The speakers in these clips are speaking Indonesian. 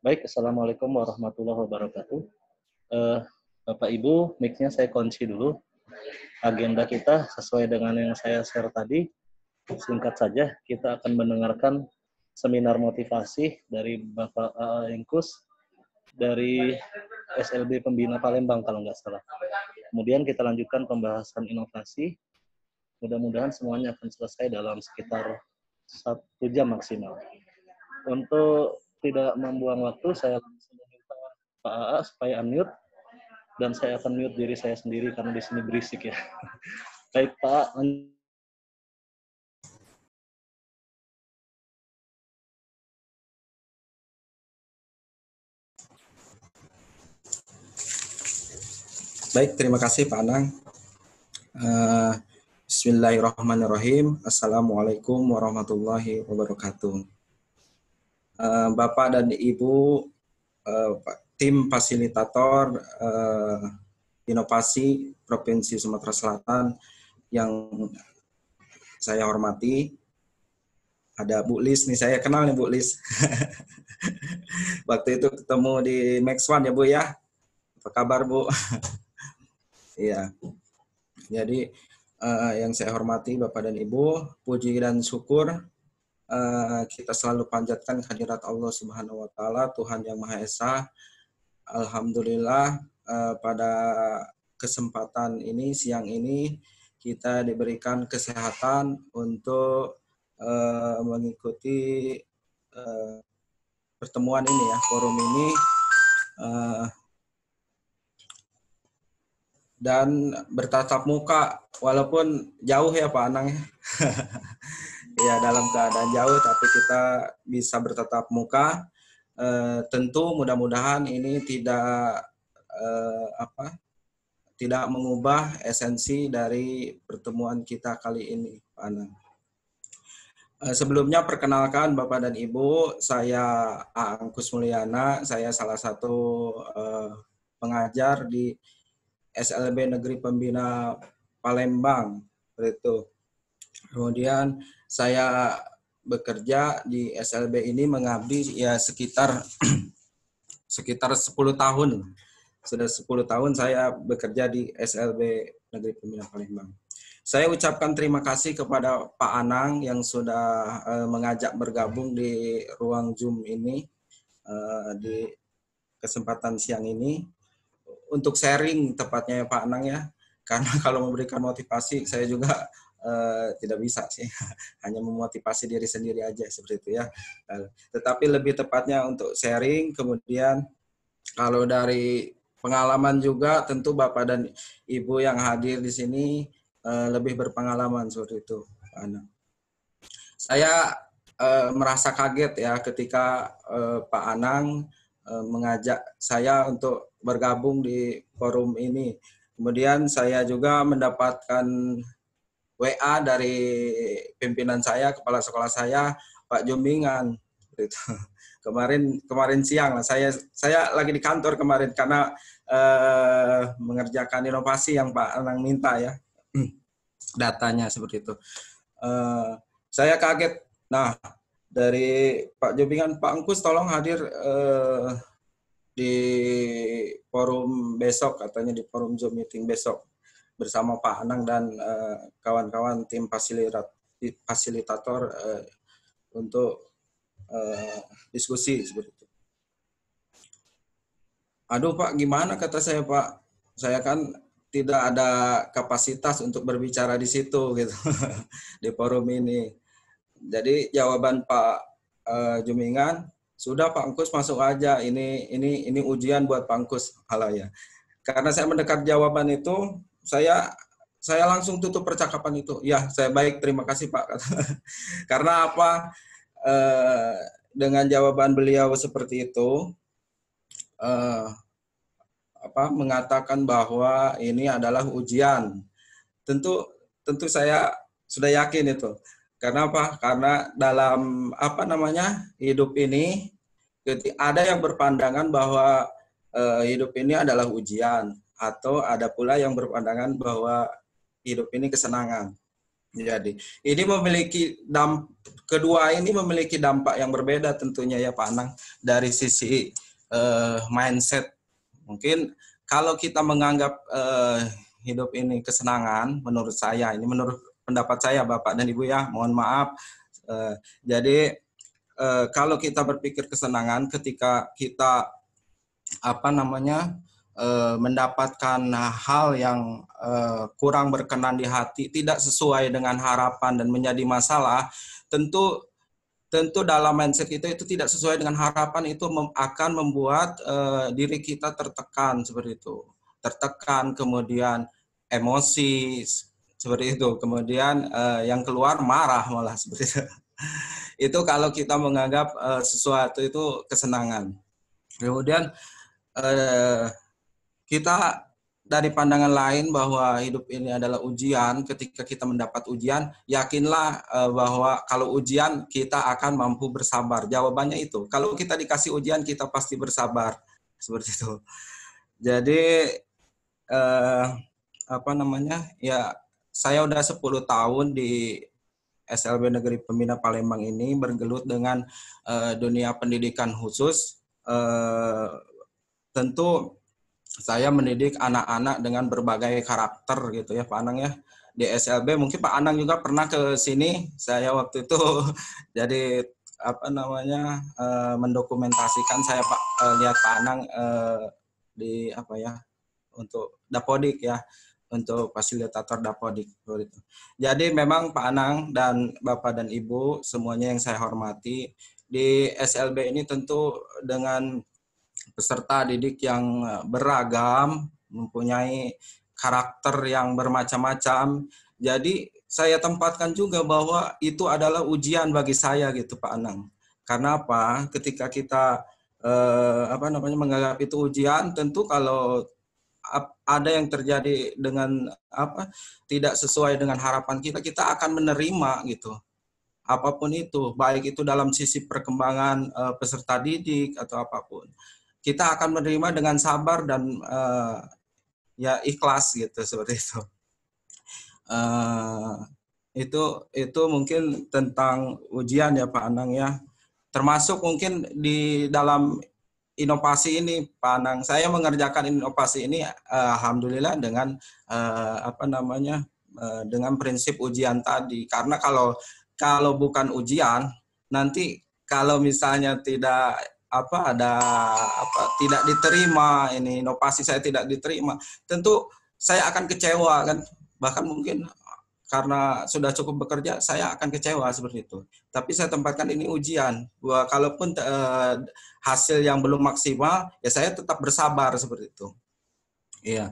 Baik, Assalamualaikum warahmatullahi wabarakatuh. Bapak Ibu, mic-nya saya kunci dulu. Agenda kita sesuai dengan yang saya share tadi. Singkat saja, kita akan mendengarkan seminar motivasi dari Bapak Engkus dari SLB Pembina Palembang kalau nggak salah. Kemudian kita lanjutkan pembahasan inovasi. Mudah-mudahan semuanya akan selesai dalam sekitar 1 jam maksimal. Untuk tidak membuang waktu, saya langsung meminta Pak AA supaya unmute, dan saya akan mute diri saya sendiri karena di sini berisik ya. Baik Pak. Baik, terima kasih Pak Anang. Bismillahirrahmanirrahim. Assalamualaikum warahmatullahi wabarakatuh. Bapak dan Ibu, tim fasilitator inovasi Provinsi Sumatera Selatan yang saya hormati, ada Bu Lis nih, saya kenal nih Bu Lis. Waktu itu ketemu di Max One ya Bu ya. Apa kabar Bu? Iya. Jadi yang saya hormati Bapak dan Ibu, puji dan syukur kita selalu panjatkan kehadirat Allah Subhanahu wa taala, Tuhan yang Maha Esa. Alhamdulillah pada kesempatan ini, siang ini kita diberikan kesehatan untuk mengikuti pertemuan ini ya, forum ini, dan bertatap muka walaupun jauh ya Pak Anang ya. Ya dalam keadaan jauh tapi kita bisa bertatap muka. Tentu mudah-mudahan ini tidak mengubah esensi dari pertemuan kita kali ini Pak Anang. Sebelumnya perkenalkan Bapak dan Ibu, saya Angkus Mulyana, saya salah satu pengajar di SLB Negeri Pembina Palembang, itu. Kemudian saya bekerja di SLB ini mengabdi ya sekitar 10 tahun. Sudah 10 tahun saya bekerja di SLB Negeri Pembina Palembang. Saya ucapkan terima kasih kepada Pak Anang yang sudah mengajak bergabung di ruang Zoom ini di kesempatan siang ini untuk sharing tepatnya ya Pak Anang ya. Karena kalau memberikan motivasi saya juga tidak bisa sih, hanya memotivasi diri sendiri aja seperti itu ya. Tetapi lebih tepatnya untuk sharing, kemudian kalau dari pengalaman juga tentu Bapak dan Ibu yang hadir di sini lebih berpengalaman seperti itu. Saya merasa kaget ya ketika Pak Anang mengajak saya untuk bergabung di forum ini. Kemudian saya juga mendapatkan WA dari pimpinan saya, kepala sekolah saya, Pak Jumbingan. Kemarin siang lah, saya lagi di kantor kemarin karena mengerjakan inovasi yang Pak Anang minta ya, datanya seperti itu. Saya kaget. Nah, dari Pak Jumbingan, Pak Engkus tolong hadir di forum besok, katanya di forum Zoom meeting besok bersama Pak Anang dan kawan-kawan tim fasilitator untuk diskusi seperti itu. Aduh Pak, gimana kata saya Pak, saya kan tidak ada kapasitas untuk berbicara di situ gitu di forum ini. Jadi jawaban Pak Jumingan, sudah Pak Engkus masuk aja, ini ujian buat Pak Engkus. Alah ya. Karena saya mendengar jawaban itu, saya langsung tutup percakapan itu. Ya, saya baik, terima kasih Pak. Karena apa? Dengan jawaban beliau seperti itu, mengatakan bahwa ini adalah ujian. Tentu saya sudah yakin itu. Karena apa? Karena dalam hidup ini ada yang berpandangan bahwa hidup ini adalah ujian, atau ada pula yang berpandangan bahwa hidup ini kesenangan. Jadi ini kedua ini memiliki dampak yang berbeda tentunya ya Pak Anang, dari sisi mindset. Mungkin kalau kita menganggap hidup ini kesenangan, menurut saya, ini menurut pendapat saya Bapak dan Ibu ya, mohon maaf. Jadi kalau kita berpikir kesenangan ketika kita mendapatkan hal yang kurang berkenan di hati, tidak sesuai dengan harapan dan menjadi masalah, tentu dalam mindset itu tidak sesuai dengan harapan, itu akan membuat diri kita tertekan seperti itu. Tertekan, kemudian emosi seperti itu, kemudian yang keluar marah malah seperti itu. Itu kalau kita menganggap sesuatu itu kesenangan. Kemudian kita dari pandangan lain bahwa hidup ini adalah ujian. Ketika kita mendapat ujian, yakinlah bahwa kalau ujian kita akan mampu bersabar. Jawabannya itu. Kalau kita dikasih ujian, kita pasti bersabar. Seperti itu. Jadi ya saya udah 10 tahun di SLB Negeri Pembina Palembang ini bergelut dengan dunia pendidikan khusus. Tentu saya mendidik anak-anak dengan berbagai karakter gitu ya Pak Anang ya. Di SLB mungkin Pak Anang juga pernah ke sini. Saya waktu itu jadi mendokumentasikan, saya lihat Pak Anang di untuk Dapodik ya, untuk fasilitator Dapodik gitu. Jadi memang Pak Anang dan Bapak dan Ibu semuanya yang saya hormati, di SLB ini tentu dengan peserta didik yang beragam, mempunyai karakter yang bermacam-macam. Jadi saya tempatkan juga bahwa itu adalah ujian bagi saya gitu Pak Anang. Karena apa? Ketika kita menganggap itu ujian, tentu kalau ada yang terjadi dengan tidak sesuai dengan harapan kita, kita akan menerima gitu. Apapun itu, baik itu dalam sisi perkembangan peserta didik atau apapun, kita akan menerima dengan sabar dan ya ikhlas gitu, seperti itu. Itu mungkin tentang ujian ya Pak Anang ya. Termasuk mungkin di dalam inovasi ini Pak Anang, saya mengerjakan inovasi ini alhamdulillah dengan dengan prinsip ujian tadi. Karena kalau bukan ujian, nanti kalau misalnya tidak tidak diterima, ini inovasi saya tidak diterima, tentu saya akan kecewa kan. Bahkan mungkin karena sudah cukup bekerja, saya akan kecewa seperti itu. Tapi saya tempatkan ini ujian, bahwa kalaupun hasil yang belum maksimal, ya saya tetap bersabar seperti itu. Iya,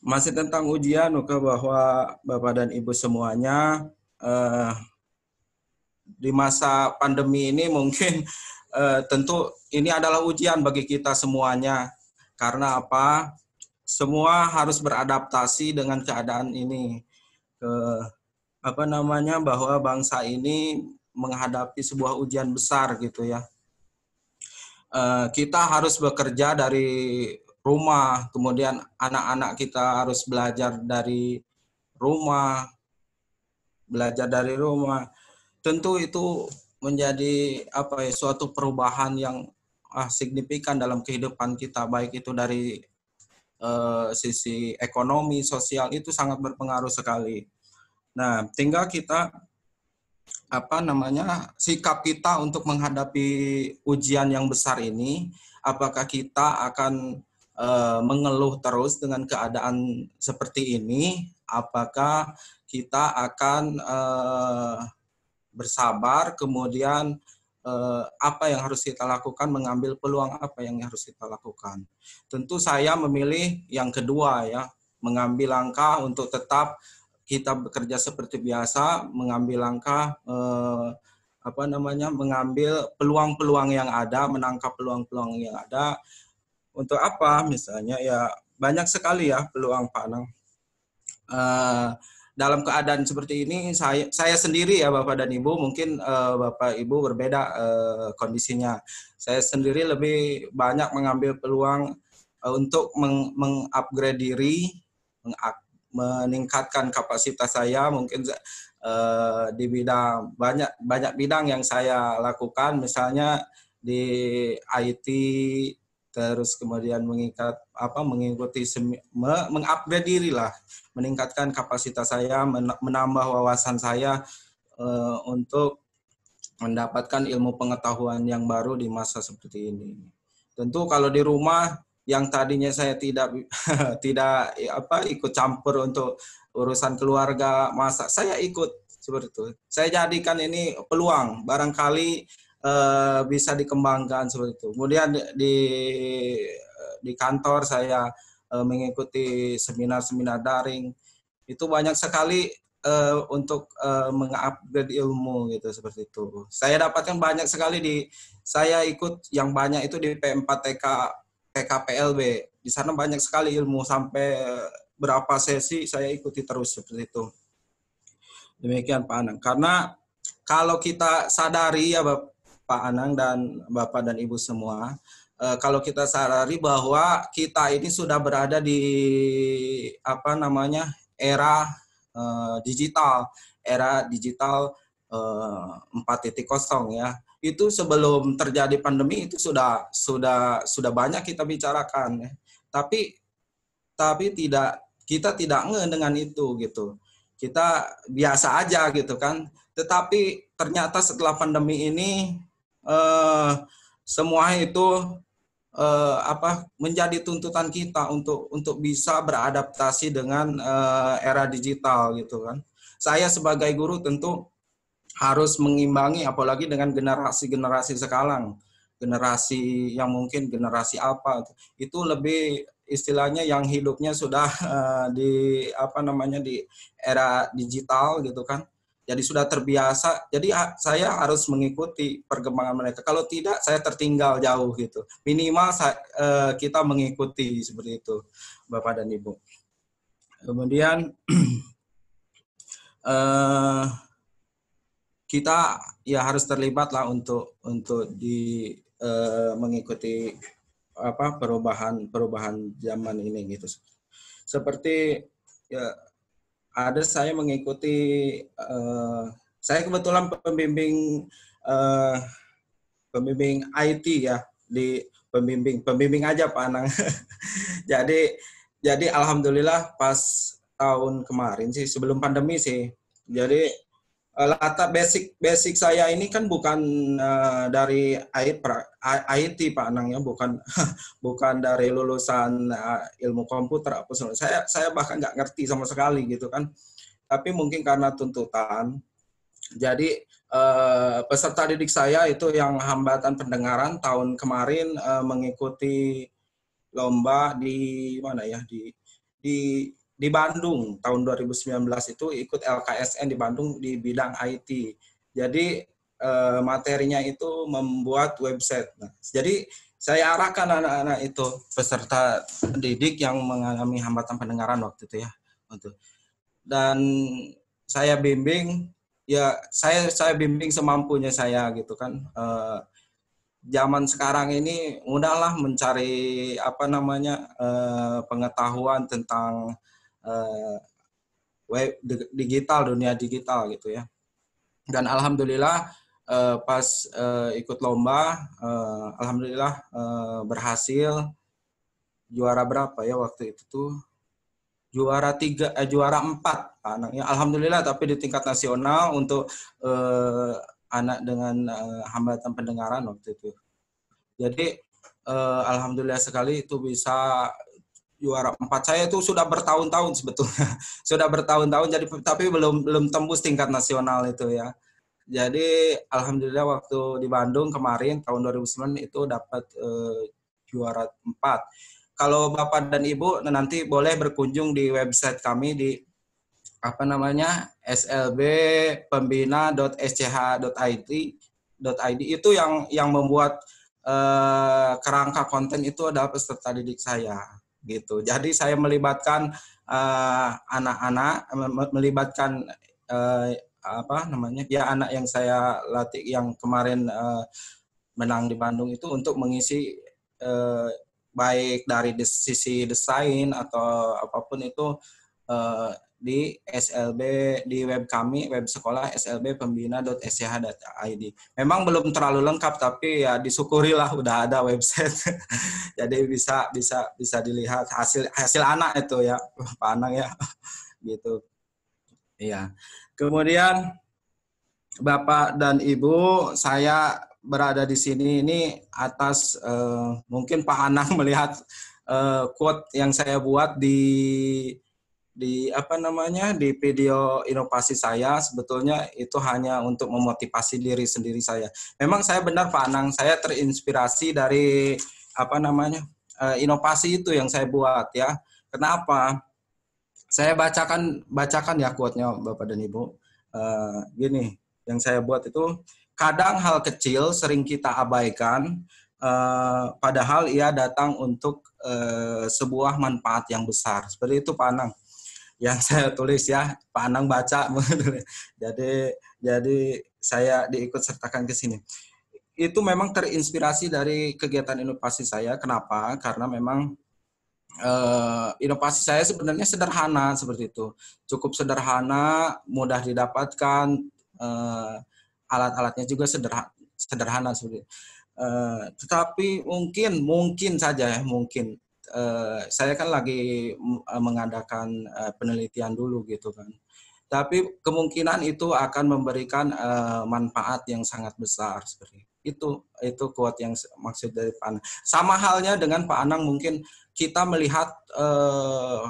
masih tentang ujian, bahwa Bapak dan Ibu semuanya di masa pandemi ini mungkin tentu ini adalah ujian bagi kita semuanya. Karena apa? Semua harus beradaptasi dengan keadaan ini. Bahwa bangsa ini menghadapi sebuah ujian besar gitu ya. Kita harus bekerja dari rumah, kemudian anak-anak kita harus belajar dari rumah. Tentu itu menjadi suatu perubahan yang signifikan dalam kehidupan kita, baik itu dari sisi ekonomi, sosial, itu sangat berpengaruh sekali. Nah, tinggal kita sikap kita untuk menghadapi ujian yang besar ini. Apakah kita akan mengeluh terus dengan keadaan seperti ini? Apakah kita akan bersabar, kemudian apa yang harus kita lakukan, mengambil peluang apa yang harus kita lakukan. Tentu saya memilih yang kedua ya, mengambil langkah untuk tetap kita bekerja seperti biasa, mengambil langkah mengambil peluang-peluang yang ada, menangkap peluang-peluang yang ada. Untuk apa? Misalnya ya banyak sekali ya peluang Pak Anang. Dalam keadaan seperti ini, saya sendiri ya Bapak dan Ibu, mungkin Bapak Ibu berbeda kondisinya. Saya sendiri lebih banyak mengambil peluang untuk mengupgrade diri, meningkatkan kapasitas saya. Mungkin di bidang banyak bidang yang saya lakukan, misalnya di IT, terus kemudian mengikuti mengupgrade diri lah, meningkatkan kapasitas saya, menambah wawasan saya untuk mendapatkan ilmu pengetahuan yang baru di masa seperti ini. Tentu kalau di rumah yang tadinya saya tidak ikut campur untuk urusan keluarga, masak, saya ikut seperti itu. Saya jadikan ini peluang, barangkali bisa dikembangkan seperti itu. Kemudian di kantor saya mengikuti seminar-seminar daring. Itu banyak sekali untuk mengupgrade ilmu gitu, seperti itu. Saya dapatkan banyak sekali saya ikut yang banyak itu di P4TK PKPLB. Di sana banyak sekali ilmu, sampai berapa sesi saya ikuti terus seperti itu. Demikian Pak Anang. Karena kalau kita sadari ya Pak Anang dan Bapak dan Ibu semua, kalau kita sadari bahwa kita ini sudah berada di era digital 4.0 ya. Itu sebelum terjadi pandemi itu sudah banyak kita bicarakan ya. Tapi kita tidak ngeh dengan itu gitu. Kita biasa aja gitu kan. Tetapi ternyata setelah pandemi ini semua itu menjadi tuntutan kita untuk bisa beradaptasi dengan era digital gitu kan. Saya sebagai guru tentu harus mengimbangi, apalagi dengan generasi sekarang, generasi yang mungkin generasi apa itu lebih istilahnya yang hidupnya sudah di era digital gitu kan. Jadi sudah terbiasa. Jadi saya harus mengikuti perkembangan mereka. Kalau tidak, saya tertinggal jauh gitu. Minimal kita mengikuti seperti itu, Bapak dan Ibu. Kemudian kita ya harus terlibat lah untuk mengikuti perubahan zaman ini gitu. Seperti ya, saya mengikuti, saya kebetulan pembimbing IT ya, di pembimbing aja Pak Anang. jadi alhamdulillah pas tahun kemarin sih, sebelum pandemi sih. Jadi latar basic saya ini kan bukan dari IT Pak Anang ya, bukan dari lulusan ilmu komputer apa. Saya bahkan nggak ngerti sama sekali gitu kan. Tapi mungkin karena tuntutan, jadi peserta didik saya itu yang hambatan pendengaran tahun kemarin mengikuti lomba di mana ya, di Bandung tahun 2019 itu ikut LKSN di Bandung di bidang IT. Jadi materinya itu membuat website. Nah, jadi saya arahkan anak-anak itu, peserta didik yang mengalami hambatan pendengaran waktu itu ya. Dan saya bimbing, ya saya bimbing semampunya saya gitu kan. Zaman sekarang ini mudahlah mencari pengetahuan tentang dunia digital gitu ya. Dan alhamdulillah pas ikut lomba, alhamdulillah berhasil. Juara berapa ya waktu itu tuh? Juara 4 anaknya. Alhamdulillah, tapi di tingkat nasional untuk anak dengan hambatan pendengaran waktu itu. Jadi alhamdulillah sekali itu bisa juara 4. Saya itu sudah bertahun-tahun sebetulnya. Sudah bertahun-tahun, jadi tapi belum tembus tingkat nasional itu ya. Jadi alhamdulillah waktu di Bandung kemarin tahun 2009 itu dapat juara 4. Kalau Bapak dan Ibu nanti boleh berkunjung di website kami di slbpembina.sch.id. Itu yang membuat kerangka konten itu adalah peserta didik saya gitu. Jadi saya melibatkan anak-anak, melibatkan anak yang saya latih yang kemarin menang di Bandung itu untuk mengisi baik dari sisi desain atau apapun itu di SLB, di web kami, web sekolah slbpembina.sch.id. Memang belum terlalu lengkap, tapi ya disyukurilah udah ada website. Jadi bisa dilihat hasil anak itu ya, Pak Anang ya, gitu. Iya. Kemudian Bapak dan Ibu, saya berada di sini ini atas mungkin Pak Anang melihat quote yang saya buat di apa namanya di video inovasi saya, sebetulnya itu hanya untuk memotivasi diri sendiri saya. Memang saya benar Pak Anang, saya terinspirasi dari apa namanya inovasi itu yang saya buat ya. Kenapa? Saya bacakan ya quote-nya Bapak dan Ibu. Gini, yang saya buat itu, kadang hal kecil sering kita abaikan, padahal ia datang untuk sebuah manfaat yang besar. Seperti itu Pak Anang yang saya tulis ya, Pak Anang baca. jadi saya diikut sertakan ke sini. Itu memang terinspirasi dari kegiatan inovasi saya. Kenapa? Karena memang inovasi saya sebenarnya sederhana seperti itu. Cukup sederhana, mudah didapatkan, alat-alatnya juga sederhana seperti itu. Tetapi mungkin saja ya, mungkin saya kan lagi mengadakan penelitian dulu gitu kan. Tapi kemungkinan itu akan memberikan manfaat yang sangat besar seperti itu. Itu quote yang maksud dari Pak Anang. Sama halnya dengan Pak Anang, mungkin kita melihat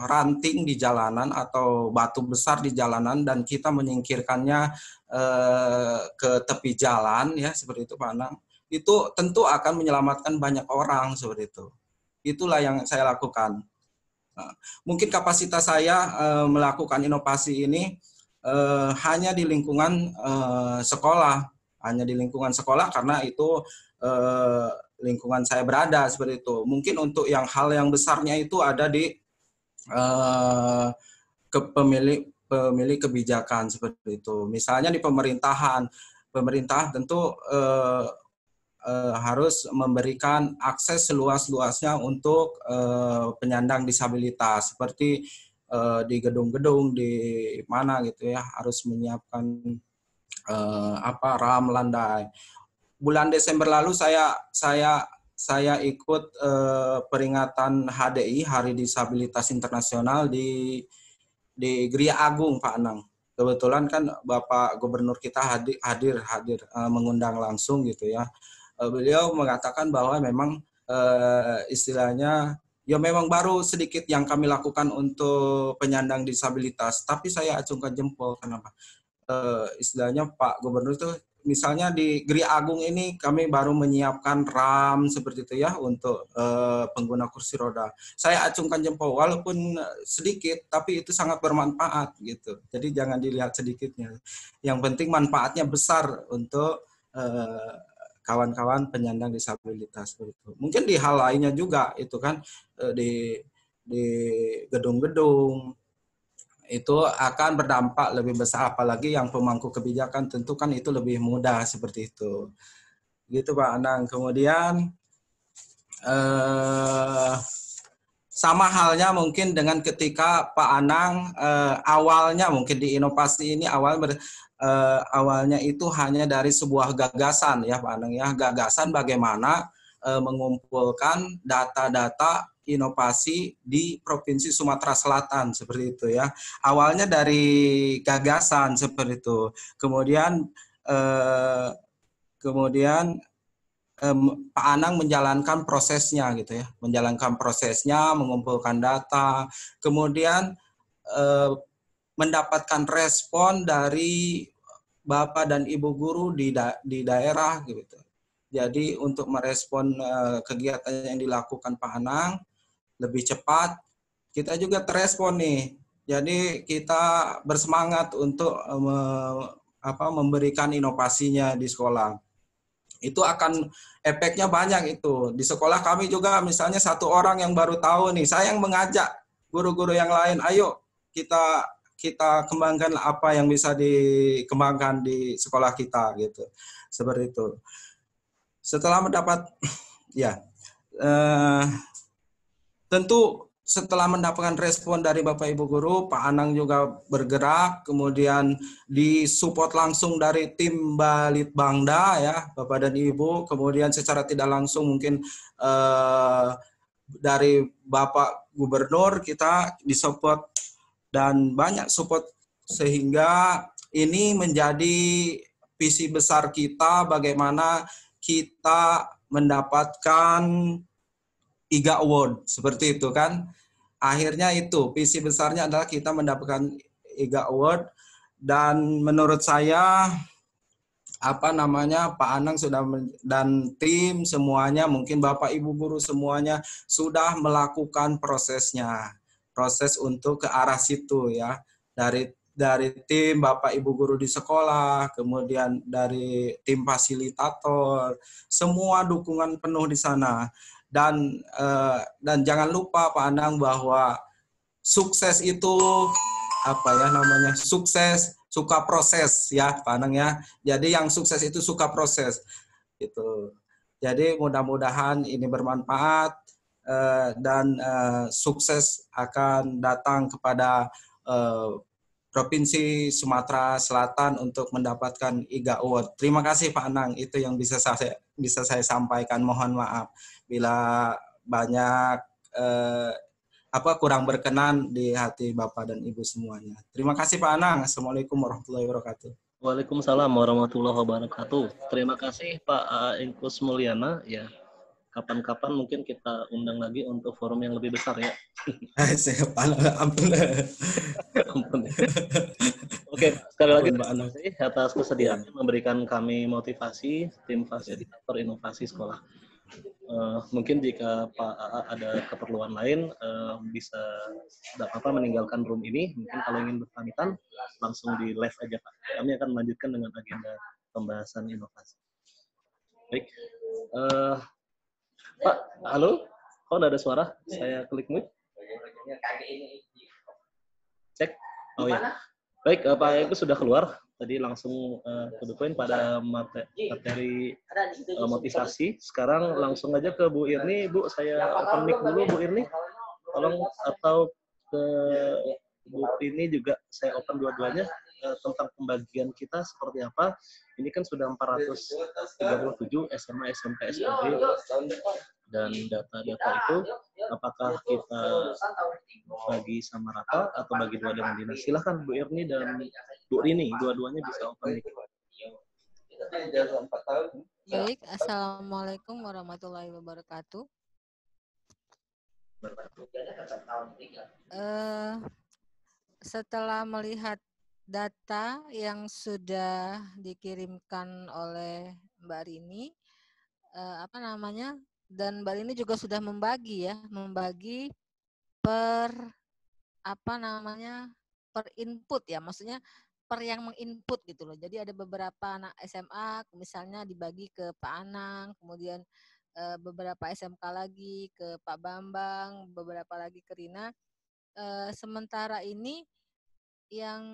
ranting di jalanan atau batu besar di jalanan dan kita menyingkirkannya ke tepi jalan ya, seperti itu Pak Anang. Itu tentu akan menyelamatkan banyak orang seperti itu. Itulah yang saya lakukan. Nah, mungkin kapasitas saya melakukan inovasi ini hanya di lingkungan sekolah, karena itu lingkungan saya berada seperti itu. Mungkin untuk hal yang besarnya itu ada di pemilih kebijakan seperti itu. Misalnya di pemerintahan tentu harus memberikan akses seluas-luasnya untuk penyandang disabilitas, seperti di gedung-gedung di mana gitu ya, harus menyiapkan ram landai. Bulan Desember lalu saya ikut peringatan HDI, Hari Disabilitas Internasional di Gria Agung Pak Anang. Kebetulan kan Bapak Gubernur kita hadir mengundang langsung gitu ya. Beliau mengatakan bahwa memang istilahnya ya memang baru sedikit yang kami lakukan untuk penyandang disabilitas, tapi saya acungkan jempol. Kenapa? Istilahnya Pak Gubernur itu misalnya di Gri Agung ini kami baru menyiapkan RAM seperti itu ya untuk pengguna kursi roda. Saya acungkan jempol, walaupun sedikit tapi itu sangat bermanfaat gitu. Jadi jangan dilihat sedikitnya. Yang penting manfaatnya besar untuk kawan-kawan penyandang disabilitas itu. Mungkin di hal lainnya juga itu kan di gedung-gedung itu akan berdampak lebih besar, apalagi yang pemangku kebijakan tentu kan itu lebih mudah seperti itu. Gitu Pak Anang. Kemudian sama halnya mungkin dengan ketika Pak Anang awalnya mungkin di inovasi ini awalnya itu hanya dari sebuah gagasan ya Pak Anang ya, gagasan bagaimana mengumpulkan data-data inovasi di Provinsi Sumatera Selatan seperti itu ya. Awalnya dari gagasan seperti itu. Kemudian Pak Anang menjalankan prosesnya gitu ya, mengumpulkan data, kemudian mendapatkan respon dari Bapak dan Ibu guru di daerah gitu. Jadi untuk merespon kegiatan yang dilakukan Pak Anang lebih cepat, kita juga terespon nih. Jadi kita bersemangat untuk memberikan inovasinya di sekolah. Itu akan efeknya banyak itu. Di sekolah kami juga misalnya satu orang yang baru tahu nih, saya yang mengajak guru-guru yang lain, ayo kita kembangkan apa yang bisa dikembangkan di sekolah kita gitu. Seperti itu. Setelah mendapat ya tentu setelah mendapatkan respon dari Bapak Ibu guru, Pak Anang juga bergerak, kemudian disupport langsung dari tim Balitbangda ya, Bapak dan Ibu, kemudian secara tidak langsung mungkin dari Bapak Gubernur kita disupport dan banyak support sehingga ini menjadi visi besar kita bagaimana kita mendapatkan IGA Award seperti itu kan. Akhirnya itu visi besarnya adalah kita mendapatkan IGA Award dan menurut saya Pak Anang sudah dan tim semuanya mungkin Bapak Ibu guru semuanya sudah melakukan proses untuk ke arah situ ya dari tim Bapak Ibu guru di sekolah, kemudian dari tim fasilitator, semua dukungan penuh di sana. Dan jangan lupa Pak Anang bahwa sukses itu sukses suka proses ya Pak Anang ya. Jadi yang sukses itu suka proses gitu. Jadi mudah-mudahan ini bermanfaat dan sukses akan datang kepada Provinsi Sumatera Selatan untuk mendapatkan IGA Award. Terima kasih Pak Anang, itu yang bisa saya sampaikan. Mohon maaf bila banyak kurang berkenan di hati Bapak dan Ibu semuanya. Terima kasih Pak Anang. Assalamualaikum warahmatullahi wabarakatuh. Waalaikumsalam warahmatullahi wabarakatuh. Terima kasih Pak Ingkus Mulyana. Ya, kapan-kapan mungkin kita undang lagi untuk forum yang lebih besar ya. Ampun. Oke, sekali lagi terima kasih atas kesediaannya memberikan kami motivasi tim fasilitator inovasi sekolah. Mungkin jika Pak AA ada keperluan lain bisa meninggalkan room ini. Mungkin kalau ingin berpamitan langsung di live aja Pak. Kami akan melanjutkan dengan agenda pembahasan inovasi. Baik, Pak, halo, kok ada suara? Saya klik mute. Cek. Oh ya. Baik, Pak Eko sudah keluar. Tadi langsung to the point pada materi motivasi. Sekarang langsung aja ke Bu Irni. Bu, saya open mic dulu Bu Irni. Tolong atau ke Bu Irni juga saya open dua-duanya tentang pembagian kita seperti apa. Ini kan sudah 437 SMA, SMP, SMP. Dan data-data itu apakah kita bagi sama rata atau bagi dua dengan dinas? Silahkan Bu Irni dan Bu Rini, dua-duanya bisa open mic. Baik, Assalamualaikum warahmatullahi wabarakatuh. Setelah melihat data yang sudah dikirimkan oleh Mbak Rini, dan Mbak Rini juga sudah membagi per per input ya, maksudnya per yang menginput gitu loh. Jadi ada beberapa anak SMA misalnya dibagi ke Pak Anang, kemudian beberapa SMK lagi ke Pak Bambang, beberapa lagi ke Rina. Sementara ini yang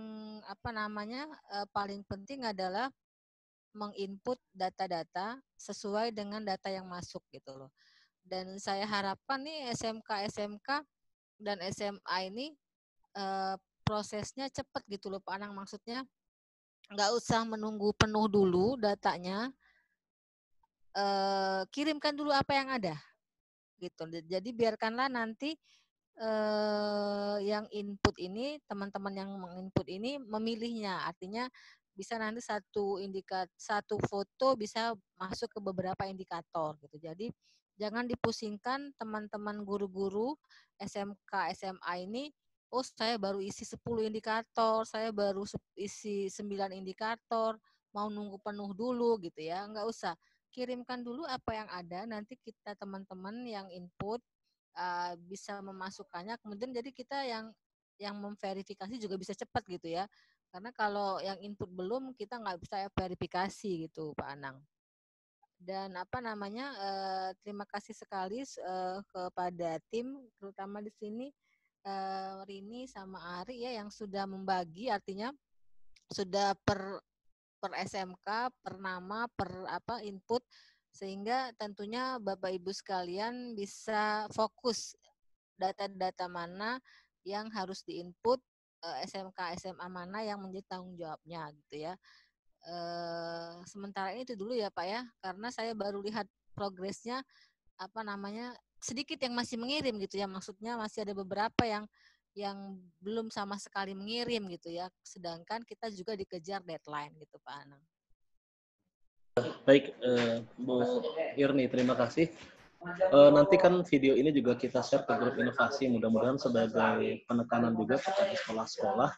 paling penting adalah menginput data-data sesuai dengan data yang masuk gitu loh. Dan saya harapkan nih SMK dan SMA ini prosesnya cepat gitu loh Pak Anang, maksudnya nggak usah menunggu penuh dulu datanya, kirimkan dulu apa yang ada gitu. Jadi biarkanlah nanti yang input ini, teman-teman yang menginput ini memilihnya, artinya bisa nanti satu foto bisa masuk ke beberapa indikator gitu. Jadi jangan dipusingkan teman-teman guru-guru SMK SMA ini, oh saya baru isi 10 indikator, saya baru isi 9 indikator, mau nunggu penuh dulu gitu ya. Enggak usah. Kirimkan dulu apa yang ada, nanti kita teman-teman yang input bisa memasukkannya, kemudian jadi kita yang memverifikasi juga bisa cepat gitu ya. Karena kalau yang input belum, kita nggak bisa verifikasi gitu Pak Anang. Dan terima kasih sekali kepada tim, terutama di sini Rini sama Ari ya yang sudah membagi, artinya sudah per SMK, per nama, per input, sehingga tentunya Bapak Ibu sekalian bisa fokus data-data mana yang harus diinput, SMK SMA mana yang menjadi tanggung jawabnya gitu ya. Sementara ini itu dulu ya Pak ya, karena saya baru lihat progresnya sedikit yang masih mengirim gitu ya, maksudnya masih ada beberapa yang belum sama sekali mengirim gitu ya, sedangkan kita juga dikejar deadline gitu Pak Anang. Baik, Bu Irni, terima kasih. Nanti kan video ini juga kita share ke grup inovasi, mudah-mudahan sebagai penekanan juga kepada sekolah-sekolah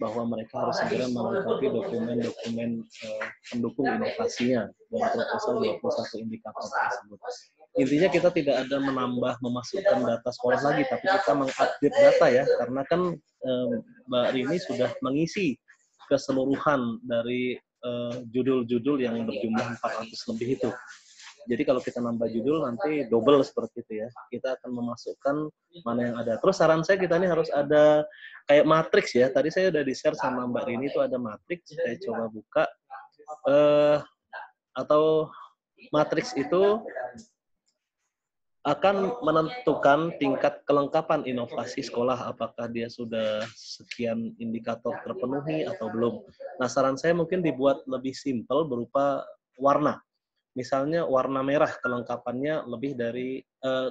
bahwa mereka harus segera melengkapi dokumen-dokumen pendukung inovasinya dalam proposal 21 indikator tersebut. Intinya kita tidak ada menambah, memasukkan data sekolah lagi, tapi kita mengupdate data ya, karena kan Mbak Rini sudah mengisi keseluruhan dari judul-judul yang berjumlah 400 lebih itu. Jadi kalau kita nambah judul nanti double seperti itu ya. Kita akan memasukkan mana yang ada. Terus saran saya kita ini harus ada kayak matriks ya. Tadi saya udah di-share sama Mbak Rini itu ada matriks. Saya coba buka. Atau matriks itu akan menentukan tingkat kelengkapan inovasi sekolah, apakah dia sudah sekian indikator terpenuhi atau belum. Nah, saran saya mungkin dibuat lebih simpel berupa warna. Misalnya warna merah kelengkapannya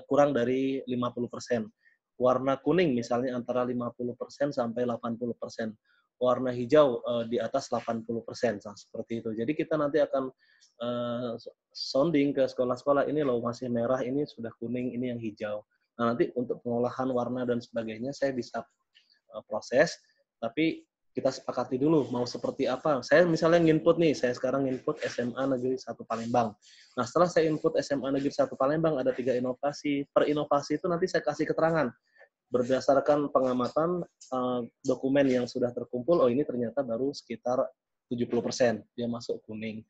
kurang dari 50%. Warna kuning misalnya antara 50% sampai 80%. Warna hijau di atas 80%, seperti itu. Jadi kita nanti akan sounding ke sekolah-sekolah, ini loh masih merah, ini sudah kuning, ini yang hijau. Nah, nanti untuk pengolahan warna dan sebagainya saya bisa proses, tapi kita sepakati dulu mau seperti apa. Saya misalnya nginput nih, saya sekarang nginput SMA Negeri 1 Palembang. Nah, setelah saya input SMA Negeri 1 Palembang, ada 3 inovasi. Per inovasi itu nanti saya kasih keterangan. Berdasarkan pengamatan dokumen yang sudah terkumpul, oh ini ternyata baru sekitar 70%, dia masuk kuning.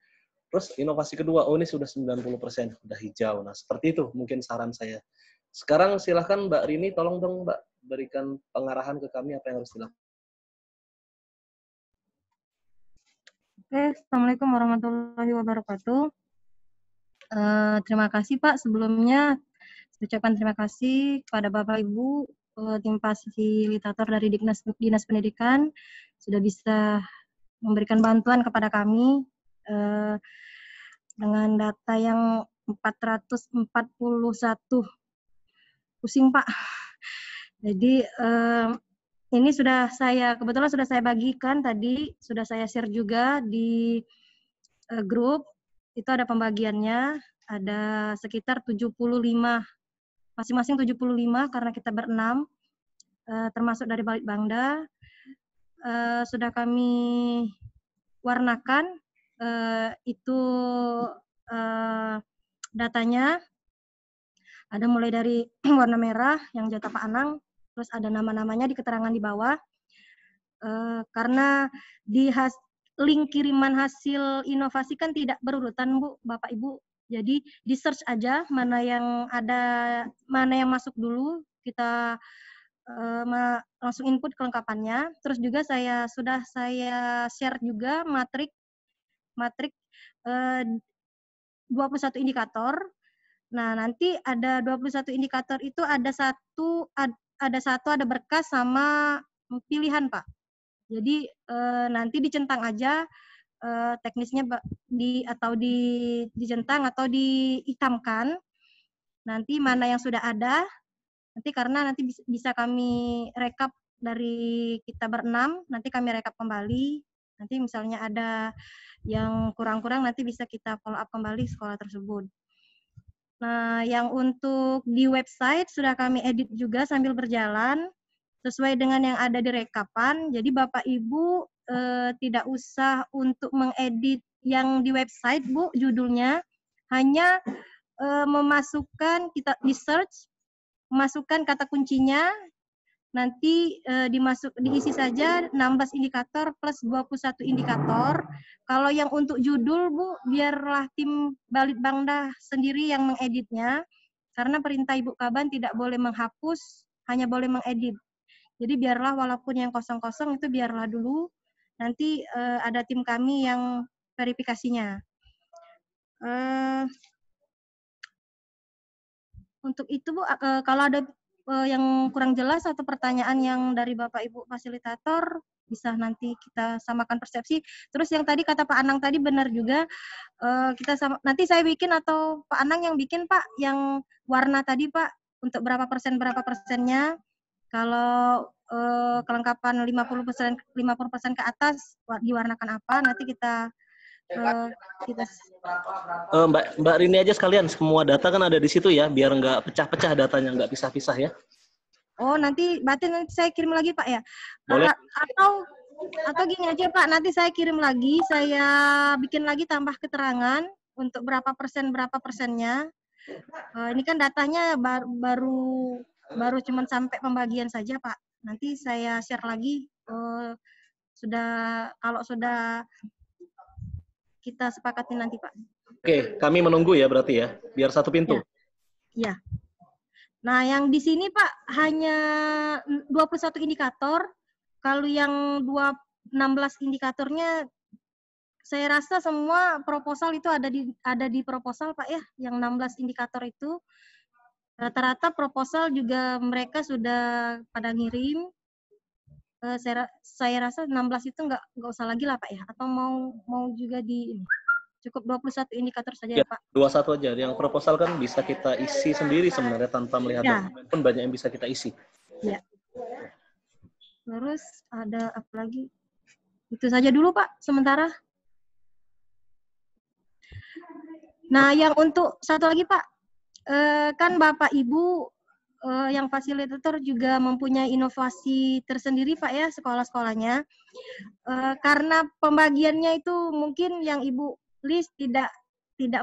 Terus inovasi kedua, oh ini sudah 90%, sudah hijau. Nah, seperti itu mungkin saran saya. Sekarang silahkan Mbak Rini, tolong dong Mbak, berikan pengarahan ke kami apa yang harus dilakukan. Oke, Assalamualaikum warahmatullahi wabarakatuh. Terima kasih Pak. Sebelumnya, saya ucapkan terima kasih kepada Bapak Ibu, tim fasilitator dari Dinas Pendidikan, sudah bisa memberikan bantuan kepada kami dengan data yang 441. Pusing Pak. Jadi, ini kebetulan sudah saya bagikan tadi, sudah saya share juga di grup. Itu ada pembagiannya, ada sekitar 75, masing-masing 75 karena kita berenam, termasuk dari Balitbangda. Sudah kami warnakan, itu datanya, ada mulai dari warna merah yang jatah Pak Anang, terus ada nama-namanya di keterangan di bawah. Karena link kiriman hasil inovasi kan tidak berurutan Bu, Bapak Ibu. Jadi di search aja mana yang masuk dulu, kita langsung input kelengkapannya. Terus juga sudah saya share juga matrik 21 indikator. Nah, nanti ada 21 indikator itu ada berkas sama pilihan, Pak. Jadi nanti dicentang aja teknisnya dicentang atau dihitamkan. Nanti mana yang sudah ada, nanti karena nanti bisa kami rekap dari kita berenam, nanti kami rekap kembali. Nanti misalnya ada yang kurang-kurang nanti bisa kita follow up kembali sekolah tersebut. Nah, yang untuk di website sudah kami edit juga sambil berjalan sesuai dengan yang ada di rekapan. Jadi Bapak Ibu tidak usah untuk mengedit yang di website, Bu, judulnya. Hanya memasukkan, kita di search, memasukkan kata kuncinya, nanti diisi saja 16 indikator plus 21 indikator. Kalau yang untuk judul, Bu, biarlah tim Balitbangda sendiri yang mengeditnya, karena perintah Ibu Kaban tidak boleh menghapus, hanya boleh mengedit. Jadi biarlah walaupun yang kosong-kosong itu biarlah dulu, nanti ada tim kami yang verifikasinya. Untuk itu Bu, kalau ada yang kurang jelas atau pertanyaan yang dari Bapak Ibu fasilitator bisa nanti kita samakan persepsi. Terus yang tadi kata Pak Anang tadi benar juga, kita nanti saya bikin atau Pak Anang yang bikin Pak, yang warna tadi Pak, untuk berapa persennya. Kalau kelengkapan 50% ke atas diwarnakan apa, nanti kita Mbak Rini aja sekalian, semua data kan ada di situ ya, biar nggak pecah-pecah datanya, nggak pisah-pisah ya. Oh, nanti saya kirim lagi Pak ya. Boleh. Atau gini aja Pak, nanti saya kirim lagi, saya bikin lagi tambah keterangan untuk berapa persennya. Ini kan datanya baru cuman sampai pembagian saja Pak. Nanti saya share lagi kalau sudah kita sepakati nanti Pak. Oke, kami menunggu ya berarti ya, biar satu pintu. Ya. Nah, yang di sini Pak hanya 21 indikator. Kalau yang 16 indikatornya, saya rasa semua proposal itu ada di proposal Pak ya, yang 16 indikator itu. Rata-rata proposal juga mereka sudah pada ngirim. Saya rasa 16 itu nggak usah lagi lah Pak ya, atau mau juga cukup 21 indikator saja ya Pak. 21 aja. Yang proposal kan bisa kita isi sendiri sebenarnya tanpa melihat dokumen pun banyak yang bisa kita isi. Ya. Terus ada apa lagi? Itu saja dulu Pak sementara. Nah, yang untuk satu lagi Pak, kan Bapak Ibu yang fasilitator juga mempunyai inovasi tersendiri Pak ya, sekolah-sekolahnya. Karena pembagiannya itu mungkin yang Ibu list tidak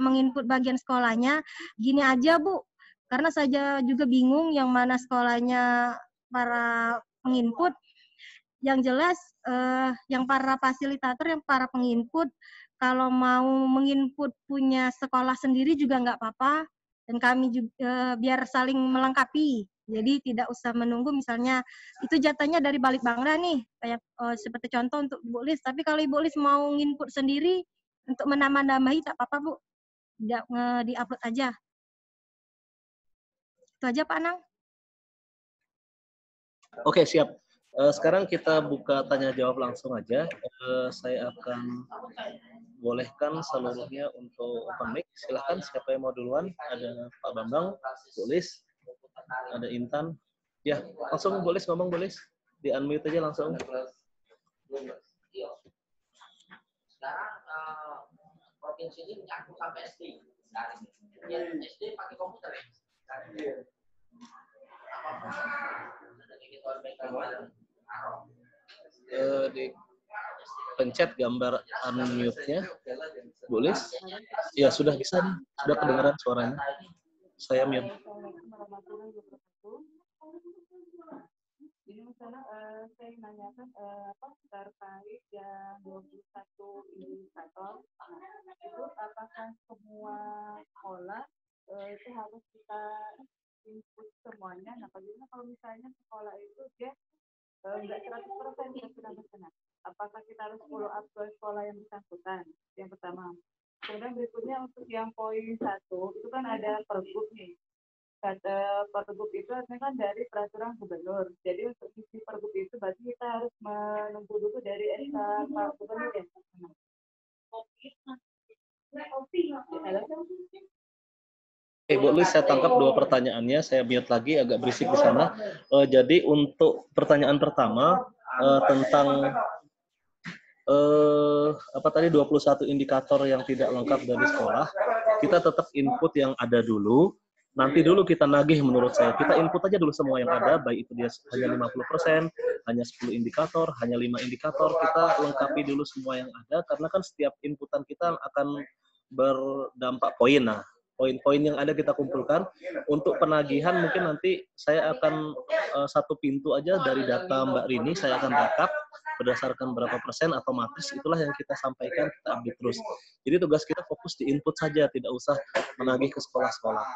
menginput bagian sekolahnya. Gini aja Bu, karena saya juga bingung yang mana sekolahnya para penginput. Yang jelas yang para fasilitator, yang para penginput, kalau mau menginput punya sekolah sendiri juga nggak apa-apa, dan kami juga biar saling melengkapi. Jadi tidak usah menunggu misalnya itu jatahnya dari Balik Bangla nih, kayak seperti contoh untuk Ibu Lis. Tapi kalau Ibu Lis mau nginput sendiri untuk menambah-nambahi tak apa-apa Bu, di-upload aja. Itu aja Pak Anang. Oke, siap. Sekarang kita buka tanya jawab langsung aja. Saya akan bolehkan seluruhnya untuk open mic. Silahkan siapa yang mau duluan. Ada Pak Bambang, Bu Lis, ada Intan. Ya, langsung Bu Lis ngomong, Bu Lis. Di unmute aja langsung. Sekarang provinsi ini menyangkut sampai SD. Ya, SD pakai komputer ya. Di pencet gambar unmute-nya, Bu Lis. Ya, sudah bisa nih. Sudah kedengaran suaranya. Saya mute. Jadi misalnya saya menanyakan terkait yang 21 indikator, itu apakah semua sekolah itu harus kita input semuanya? Nah, bagaimana kalau misalnya sekolah itu dia nggak 100% yang sudah berkenan? Apakah kita harus follow up ke sekolah yang bersangkutan? Yang pertama. Kemudian berikutnya untuk yang poin 1, itu kan ada pergub nih. Kata pergub itu artinya kan dari peraturan gubernur. Jadi untuk isi pergub itu berarti kita harus menunggu dulu dari SK Pak Gubernur ya. Bu Lis, saya tangkap dua pertanyaannya. Saya mute lagi, agak berisik di sana. Jadi untuk pertanyaan pertama tentang apa tadi 21 indikator yang tidak lengkap dari sekolah, kita tetap input yang ada dulu. Nanti dulu kita nagih menurut saya. Kita input aja dulu semua yang ada, baik itu dia hanya 50%, hanya 10 indikator, hanya 5 indikator, kita lengkapi dulu semua yang ada, karena kan setiap inputan kita akan berdampak poin. Nah, poin-poin yang ada kita kumpulkan. Untuk penagihan mungkin nanti saya akan satu pintu aja dari data Mbak Rini, saya akan rekap berdasarkan berapa persen atau matris, itulah yang kita sampaikan, kita update terus. Jadi tugas kita fokus di input saja, tidak usah menagih ke sekolah-sekolah.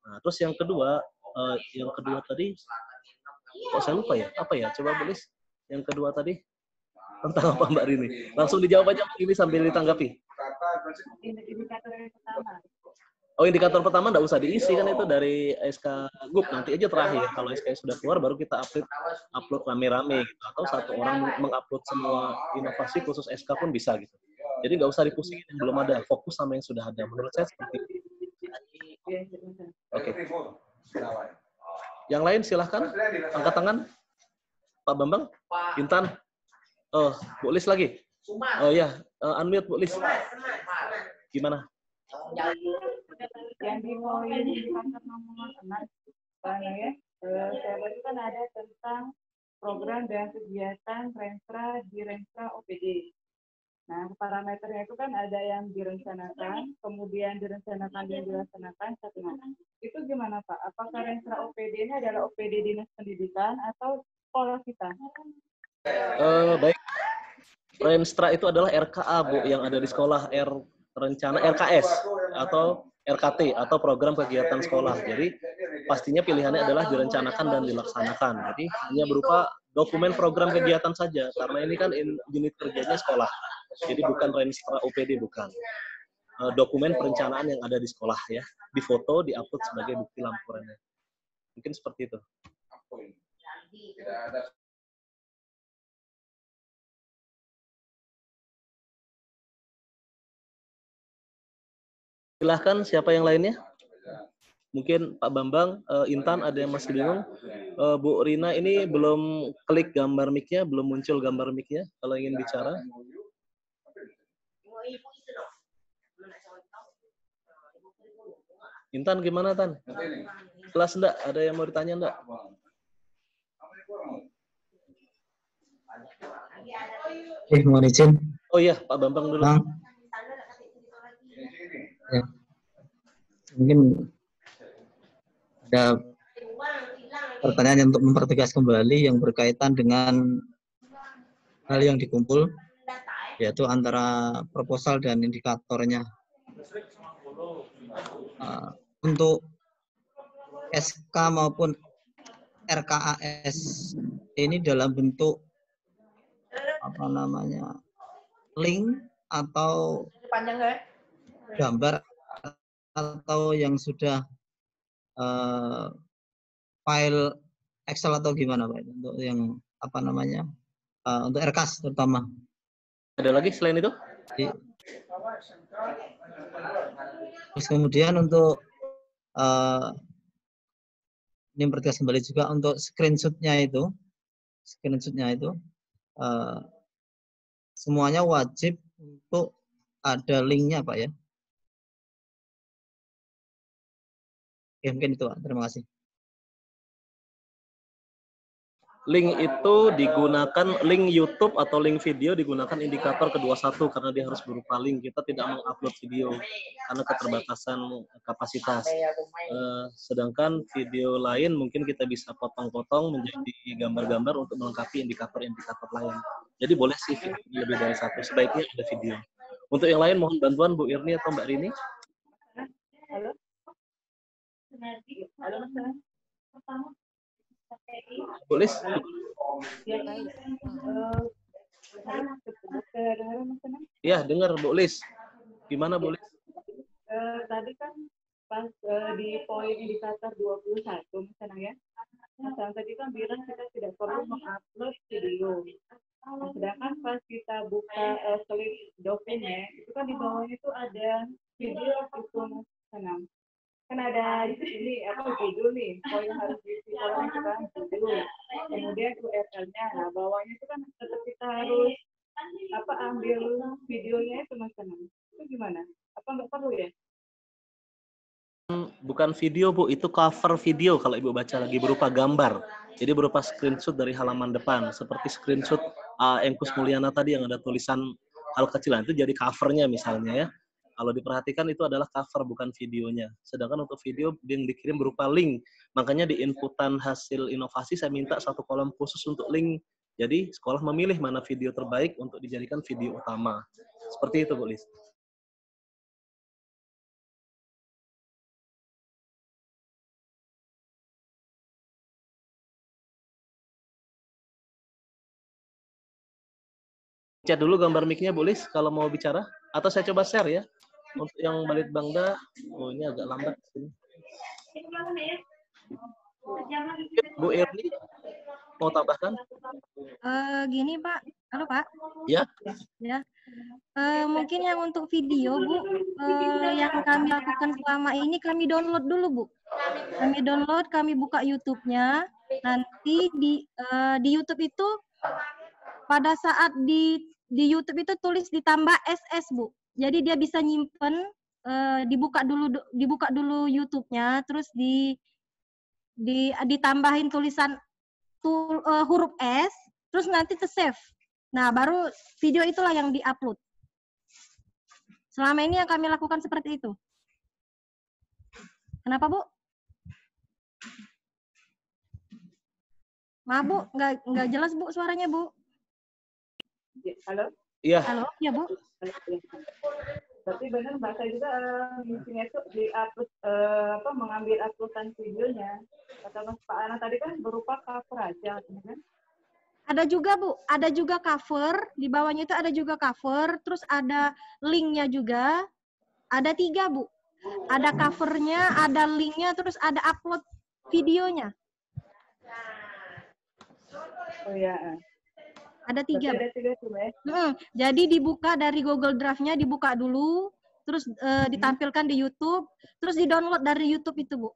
Nah, terus yang kedua tadi, kok saya lupa ya? Apa ya? Coba Bu Lis, yang kedua tadi tentang apa Mbak Rini? Langsung dijawab aja Mbak Rini sambil ditanggapi. Indikator yang pertama. Oh, indikator pertama nggak usah diisi kan, itu dari SK Gub, nanti aja terakhir. Kalau SK sudah keluar baru kita upload rame-rame gitu. Atau satu orang mengupload semua inovasi khusus SK pun bisa gitu. Jadi nggak usah dipusingin yang belum ada, fokus sama yang sudah ada. Menurut saya seperti itu. Oke. Yang lain silahkan angkat tangan. Pak Bambang, Intan, oh Bu Lis lagi. Oh ya, unmute Bu Lis. Gimana? Yang di poin pangkat nomor 6, ya, saya baca kan ada tentang program dan kegiatan Renstra di Renstra OPD. Nah, parameternya itu kan ada yang direncanakan, kemudian direncanakan dan dilaksanakan, itu gimana Pak? Apakah Renstra OPD ini adalah OPD Dinas Pendidikan atau sekolah kita? Baik. Renstra itu adalah RKA, Bu, yang ada di sekolah, rencana RKS atau RKT atau program kegiatan sekolah. Jadi pastinya pilihannya adalah direncanakan dan dilaksanakan. Jadi hanya berupa dokumen program kegiatan saja, karena ini kan unit kerjanya sekolah. Jadi bukan Renstra OPD, bukan. Dokumen perencanaan yang ada di sekolah ya, difoto, diupload sebagai bukti laporannya. Mungkin seperti itu. Silahkan, siapa yang lainnya? Mungkin Pak Bambang, Intan ada yang masih bingung. Bu Rina ini belum klik gambar mic-nya, belum muncul gambar mic-nya kalau ingin bicara. Intan gimana, Tan? Kelas enggak? Ada yang mau ditanya enggak? Mohon izin. Oh iya, Pak Bambang dulu. Ya. Mungkin ada pertanyaan untuk mempertegas kembali yang berkaitan dengan hal yang dikumpul, yaitu antara proposal dan indikatornya. Untuk SK maupun RKAS ini dalam bentuk link atau gambar atau yang sudah file Excel atau gimana Pak, untuk yang untuk RKAS terutama. Ada lagi selain itu? Terus kemudian untuk ini bertegas kembali juga untuk screenshotnya itu semuanya wajib untuk ada linknya Pak ya. Oke, mungkin itu Pak. Terima kasih. Link itu digunakan, link YouTube atau link video digunakan indikator ke-21 karena dia harus berupa link. Kita tidak mengupload video karena keterbatasan kapasitas. Sedangkan video lain mungkin kita bisa potong-potong menjadi gambar-gambar untuk melengkapi indikator-indikator lain. Jadi boleh sih lebih dari satu, sebaiknya ada video. Untuk yang lain mohon bantuan Bu Irni atau Mbak Rini. Halo. Halo, Mas. Pertama. Boleh. Ya, baik. Ya, dengar Bu Lis. Gimana Bu Lis? Tadi kan pas di poin indikator 21 misalnya ya. Nah, tadi kan bilang kita tidak perlu mengupload video. Nah, sedangkan pas kita buka klik dokumen, itu kan di bawahnya itu ada video itu senang. Kan ada di sini judul nih, poin harus diisi kolom kita judul, kemudian URL-nya. Nah, bawahnya itu kan tetap kita harus ambil videonya itu Mas Senang. Itu gimana? Apa nggak perlu ya? Bukan video Bu, itu cover video kalau Ibu baca lagi, berupa gambar. Jadi berupa screenshot dari halaman depan, seperti screenshot Engkus Mulyana tadi yang ada tulisan hal kecilan, itu jadi covernya misalnya ya. Kalau diperhatikan itu adalah cover, bukan videonya. Sedangkan untuk video yang dikirim berupa link. Makanya di inputan hasil inovasi saya minta satu kolom khusus untuk link. Jadi sekolah memilih mana video terbaik untuk dijadikan video utama. Seperti itu Bu Lis. Chat dulu gambar mic-nya Bu Lis kalau mau bicara. Atau saya coba share ya. untuk yang Balit Bangda, oh ini agak lambat sini. Bu Irni mau tambahkan? Gini Pak, halo Pak. Ya. Ya. Mungkin yang untuk video Bu, yang kami lakukan selama ini kami download dulu Bu. Kami download, kami buka YouTube-nya. Nanti di YouTube itu pada saat di YouTube itu tulis ditambah SS Bu. Jadi dia bisa nyimpen, dibuka dulu YouTube-nya, terus ditambahin tulisan huruf S, terus nanti save. Nah, baru video itulah yang diupload. Selama ini yang kami lakukan seperti itu. Kenapa, Bu? Maaf, Bu, nggak jelas, Bu, suaranya, Bu. Halo? Iya. Halo, ya, Bu. Berarti benar Mbak, saya juga misinya itu di-upload, mengambil uploadan videonya. Kata Mas Pak Ana tadi kan berupa cover aja, kan? Ada juga, Bu. Ada juga cover. Di bawahnya itu ada juga cover. Terus ada linknya juga. Ada 3, Bu. Ada covernya, ada linknya, terus ada upload videonya. Oh ya. Ada 3. Ada 3 tuh, ya. Jadi dibuka dari Google Drive-nya, dibuka dulu. Terus ditampilkan di YouTube. Terus di-download dari YouTube itu, Bu.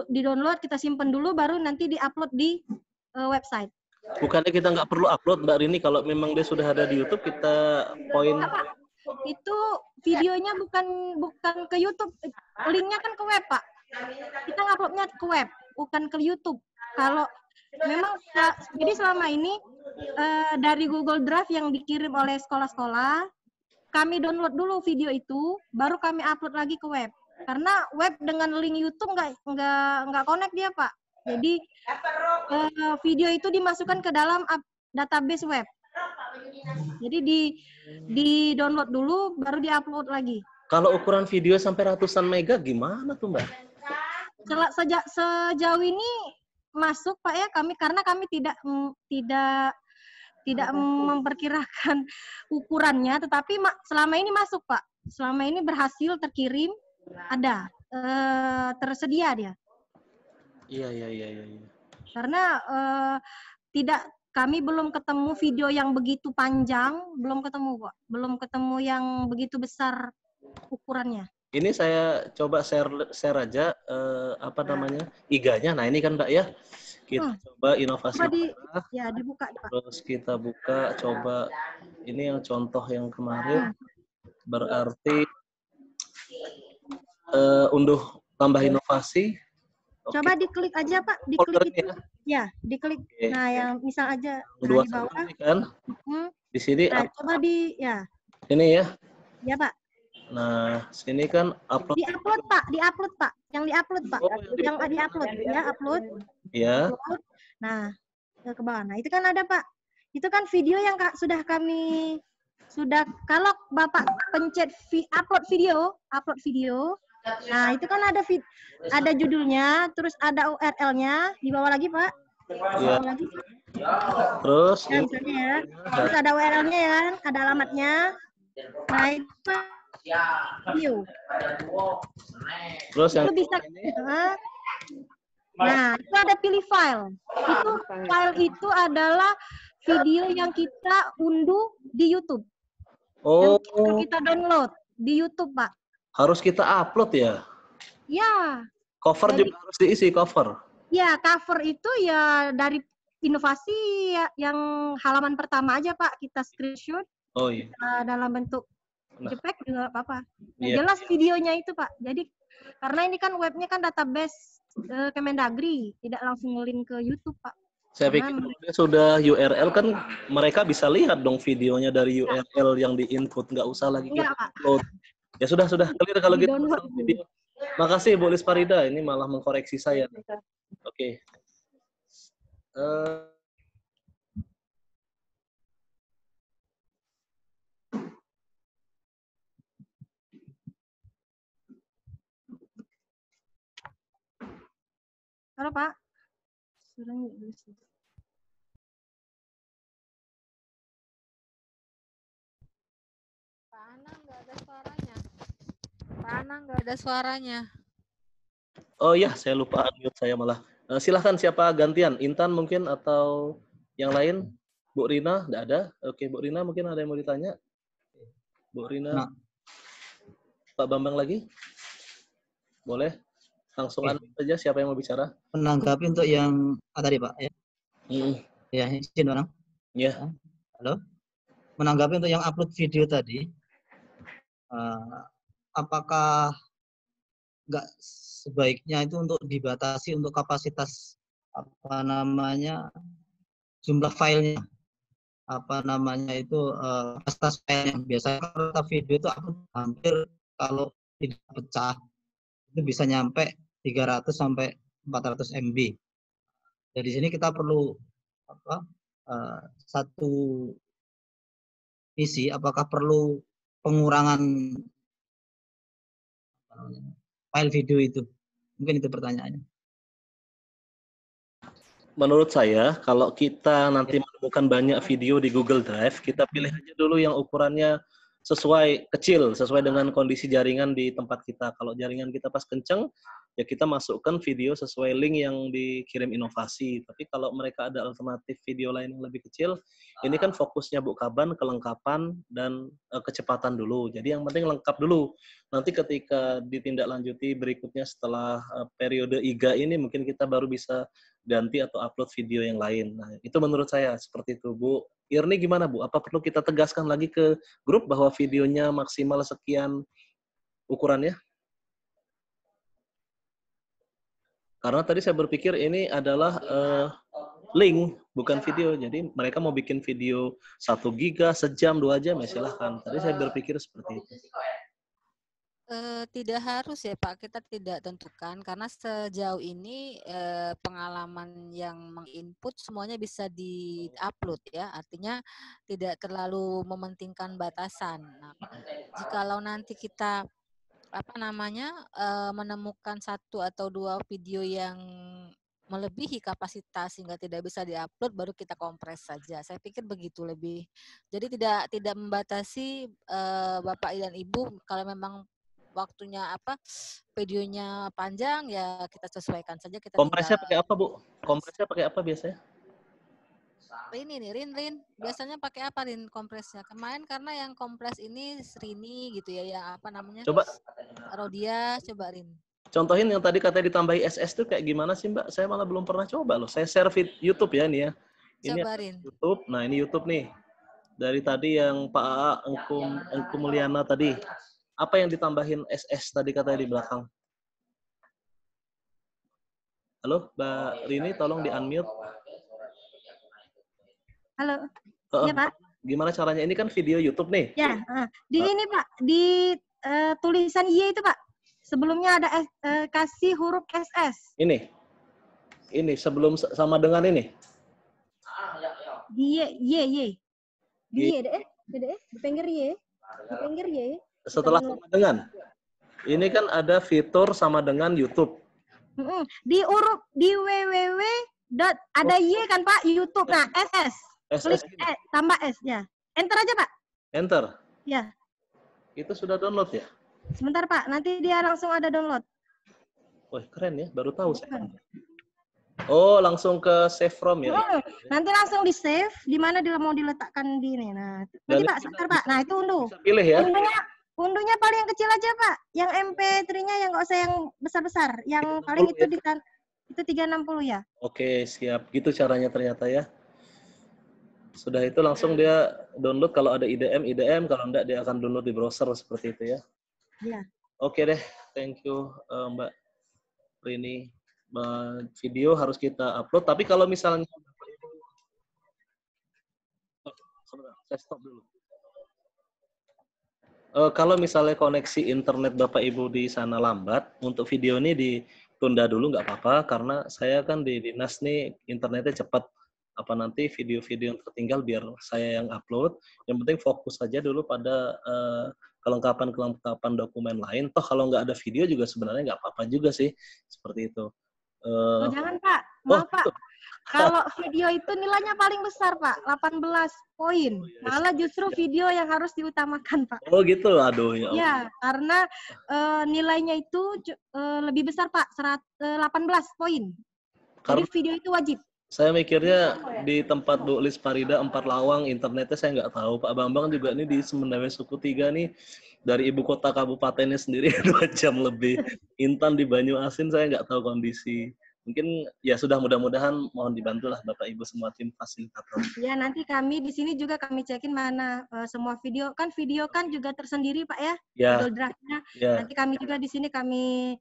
Di-download, kita simpen dulu, baru nanti di-upload di website. Bukannya kita nggak perlu upload Mbak Rini, kalau memang dia sudah ada di YouTube kita poin. Itu videonya bukan ke YouTube, linknya kan ke web Pak. Kita nguploadnya ke web, bukan ke YouTube. Kalau memang jadi selama ini dari Google Drive yang dikirim oleh sekolah-sekolah, kami download dulu video itu, baru kami upload lagi ke web. Karena web dengan link YouTube nggak connect dia Pak. Jadi video itu dimasukkan ke dalam database web. Jadi di download dulu, baru diupload lagi. Kalau ukuran video sampai ratusan mega gimana tuh Mbak? Sejauh ini masuk Pak ya, karena kami tidak memperkirakan ukurannya, tetapi selama ini masuk Pak. Selama ini berhasil terkirim, ada tersedia dia. Iya. Karena kami belum ketemu video yang begitu panjang, belum ketemu Pak. Belum ketemu yang begitu besar ukurannya. Ini saya coba share aja IG-nya. Nah, ini kan Mbak ya. Kita coba inovasi. Ya, dibuka Pak. Terus kita buka, coba ini yang contoh yang kemarin. Berarti unduh tambah inovasi. Coba diklik aja Pak, diklik itu. Ya, diklik. Okay. Nah, yang misal aja di bawah. Kan? Di sini. Nah, coba ya. Ini ya. Ya Pak. Nah, sini kan upload. Diupload Pak. Yang diupload Pak. Yang diupload. Ya, upload. Ya. Nah, ke bawah. Nah, itu kan ada Pak. Itu kan video yang kalau Bapak pencet upload video. Nah, itu kan ada judulnya, terus ada URL-nya, di bawah lagi, Pak. Ya. Terus ya, misalnya ya. Terus ada URL-nya ya, ada alamatnya. Nah, itu video. Terus itu bisa Nah, itu ada pilih file. Itu file itu adalah video yang kita unduh di YouTube. Yang kita download di YouTube, Pak. Harus kita upload ya? Ya. Cover juga harus diisi, cover? Ya, cover itu ya dari inovasi yang halaman pertama aja, Pak. Kita screenshot. Oh iya. Dalam bentuk JPEG juga apa-apa. Jelas videonya itu, Pak. Jadi, karena ini kan webnya kan database Kemendagri, tidak langsung link ke YouTube, Pak. Saya pikir dia sudah URL kan mereka bisa lihat dong videonya dari URL yang di-input, nggak usah lagi kita upload. Ya sudah clear kalau gitu video. Makasih Bu Lis Farida, ini malah mengkoreksi saya. Oke. Halo Pak. Pak Ana nggak ada suara. Nana nggak ada suaranya. Oh iya, saya lupa unmute saya malah. Silahkan siapa gantian? Intan mungkin atau yang lain? Bu Rina, nggak ada? Oke, Bu Rina mungkin ada yang mau ditanya? Bu Rina, Nah, Pak Bambang lagi? Boleh? Langsung oke. unmute saja siapa yang mau bicara? Menanggapi untuk yang tadi Pak ya. Ya, izin orang. Ya. Halo. Menanggapi untuk yang upload video tadi, apakah nggak sebaiknya itu untuk dibatasi untuk kapasitas apa namanya jumlah filenya, apa namanya itu kapasitas filenya. Biasanya kalau video itu hampir kalau tidak pecah itu bisa nyampe 300 sampai 400 MB. Jadi sini kita perlu apa, satu isi, apakah perlu pengurangan file video itu? Mungkin itu pertanyaannya. Menurut saya, kalau kita nanti menemukan banyak video di Google Drive, kita pilih aja dulu yang ukurannya sesuai kecil, sesuai dengan kondisi jaringan di tempat kita. Kalau jaringan kita pas kenceng, ya kita masukkan video sesuai link yang dikirim inovasi. Tapi kalau mereka ada alternatif video lain yang lebih kecil, ini kan fokusnya Bu Kaban, kelengkapan dan kecepatan dulu. Jadi yang penting lengkap dulu. Nanti ketika ditindaklanjuti berikutnya setelah periode IGA ini, mungkin kita baru bisa ganti atau upload video yang lain. Nah, itu menurut saya seperti itu, Bu. Irni gimana, Bu? Apa perlu kita tegaskan lagi ke grup bahwa videonya maksimal sekian ukurannya? Karena tadi saya berpikir ini adalah link, bukan video. Jadi mereka mau bikin video 1 giga, sejam, 2 jam, ya silahkan. Tadi saya berpikir seperti itu. Tidak harus ya Pak, kita tidak tentukan karena sejauh ini pengalaman yang menginput semuanya bisa di-upload ya, artinya tidak terlalu mementingkan batasan. Nah, jikalau nanti kita menemukan 1 atau 2 video yang melebihi kapasitas sehingga tidak bisa diupload, baru kita kompres saja. Saya pikir begitu lebih. Jadi tidak membatasi Bapak dan Ibu kalau memang waktunya videonya panjang ya kita sesuaikan saja, kita Kompresnya tinggal pakai apa, Bu? Kompresnya pakai apa biasanya? ini nih Rin biasanya pakai apa Rin kompresnya? Kemarin karena yang kompres ini Srini gitu ya, yang apa namanya? Coba Rodia, coba Rin. contohin yang tadi katanya ditambahi SS itu kayak gimana sih, Mbak? Saya malah belum pernah coba loh. Saya share YouTube ya ini ya. Ini Coba Rin. YouTube. Nah, ini YouTube nih. Dari tadi yang Pak AA, Engku Mulyana tadi. Apa yang ditambahin SS tadi katanya di belakang? Halo, Mbak Rini, tolong di-unmute. Halo. Iya, Pak. Gimana caranya? Ini kan video YouTube nih. Ya, di ini Pak, di tulisan Y itu Pak. Sebelumnya ada kasih huruf SS. Ini sebelum sama dengan ini. Di Y. Di Y deh. Di pinggir Y. Di pinggir Y. Setelah sama dengan. Ini kan ada fitur sama dengan YouTube. Di huruf di www. Ada Y kan Pak, YouTube. Nah, SS. Klik tambah S ya. Enter aja Pak. Enter. Ya. Itu sudah download ya? Sebentar Pak, nanti dia langsung ada download. Wah, keren ya, baru tahu saya. Oh, langsung ke save from ya? Nanti langsung di save, di mana dia mau diletakkan di ini. Nah, nanti Pak, sebentar Pak. Nah, itu unduh. Pilih ya. Unduhnya paling yang kecil aja Pak. Yang MP3-nya yang nggak usah yang besar-besar. Yang paling itu ya? Itu 360 ya. Oke, siap. Gitu caranya ternyata ya. Sudah itu langsung dia download kalau ada IDM, kalau enggak dia akan download di browser seperti itu ya. Iya. Oke deh, thank you Mbak Rini. Video harus kita upload, tapi kalau misalnya saya stop dulu. Kalau misalnya koneksi internet Bapak Ibu di sana lambat, untuk video ini ditunda dulu nggak apa-apa, karena saya kan di dinas nih internetnya cepat. Apa nanti video-video yang tertinggal biar saya yang upload. Yang penting fokus saja dulu pada kelengkapan dokumen lain. Toh kalau nggak ada video juga sebenarnya nggak apa-apa juga sih, seperti itu. Jangan Pak, maaf Pak. Kalau video itu nilainya paling besar, Pak, 18 poin. Malah justru video yang harus diutamakan, Pak. Oh gitu, aduh ya Allah. Ya, karena nilainya itu lebih besar, Pak, 18 poin. Jadi Karena video itu wajib. saya mikirnya di tempat Bu Lis Parida 4 Lawang, internetnya saya nggak tahu. Pak Bambang juga ini di Semendawe Suku 3 nih, dari ibu kota kabupatennya sendiri 2 jam lebih. Intan di Banyu Asin saya nggak tahu kondisi. Mungkin ya sudah, mudah-mudahan mohon dibantulah Bapak Ibu semua tim fasilitator. Ya, nanti kami di sini juga kami cekin mana semua video. Kan video kan juga tersendiri, Pak ya, Ya, Google Drive-nya. ya. Nanti kami juga di sini kami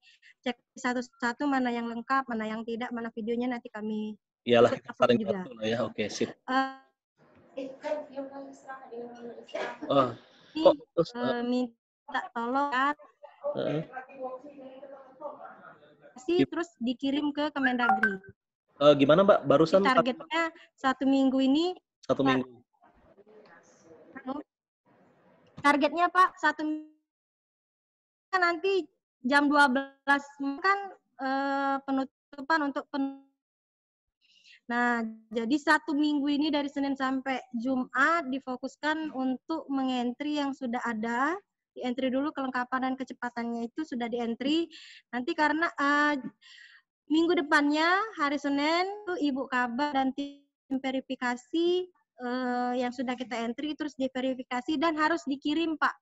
cek satu-satu mana yang lengkap, mana yang tidak, mana videonya nanti kami Iyalah ikut kita upload saling juga. bantu lah ya. Oke, sip. Eh, Oh, ini, kok terus minta tolong ya, terus dikirim ke Kemendagri. gimana Mbak? Barusan Targetnya 1 minggu ini. 1 minggu. Targetnya Pak 1 minggu nanti jam 12 kan penutupan untuk Nah, jadi 1 minggu ini dari Senin sampai Jumat difokuskan untuk mengentri yang sudah ada. Di-entry dulu kelengkapan dan kecepatannya itu sudah di-entry. Nanti karena minggu depannya hari Senin tuh Ibu Kabar dan tim verifikasi yang sudah kita entry terus diverifikasi dan harus dikirim, Pak.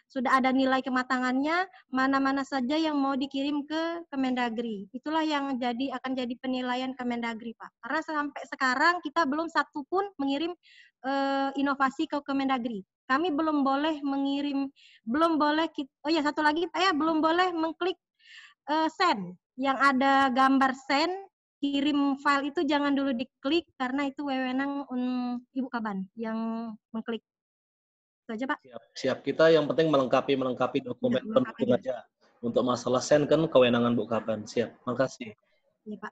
Sudah ada nilai kematangannya, mana-mana saja yang mau dikirim ke Kemendagri. Itulah yang akan jadi penilaian Kemendagri, Pak. Karena sampai sekarang kita belum satu pun mengirim inovasi ke Kemendagri. Kami belum boleh mengirim, belum boleh, satu lagi Pak ya, belum boleh mengklik send. Yang ada gambar send, kirim file itu jangan dulu diklik, karena itu wewenang Ibu Kaban yang mengklik. Itu aja, Pak. Siap. Kita yang penting melengkapi dokumen pendukung aja. Untuk masalah send kan kewenangan Bu Kaban. Siap. Makasih. Iya, Pak.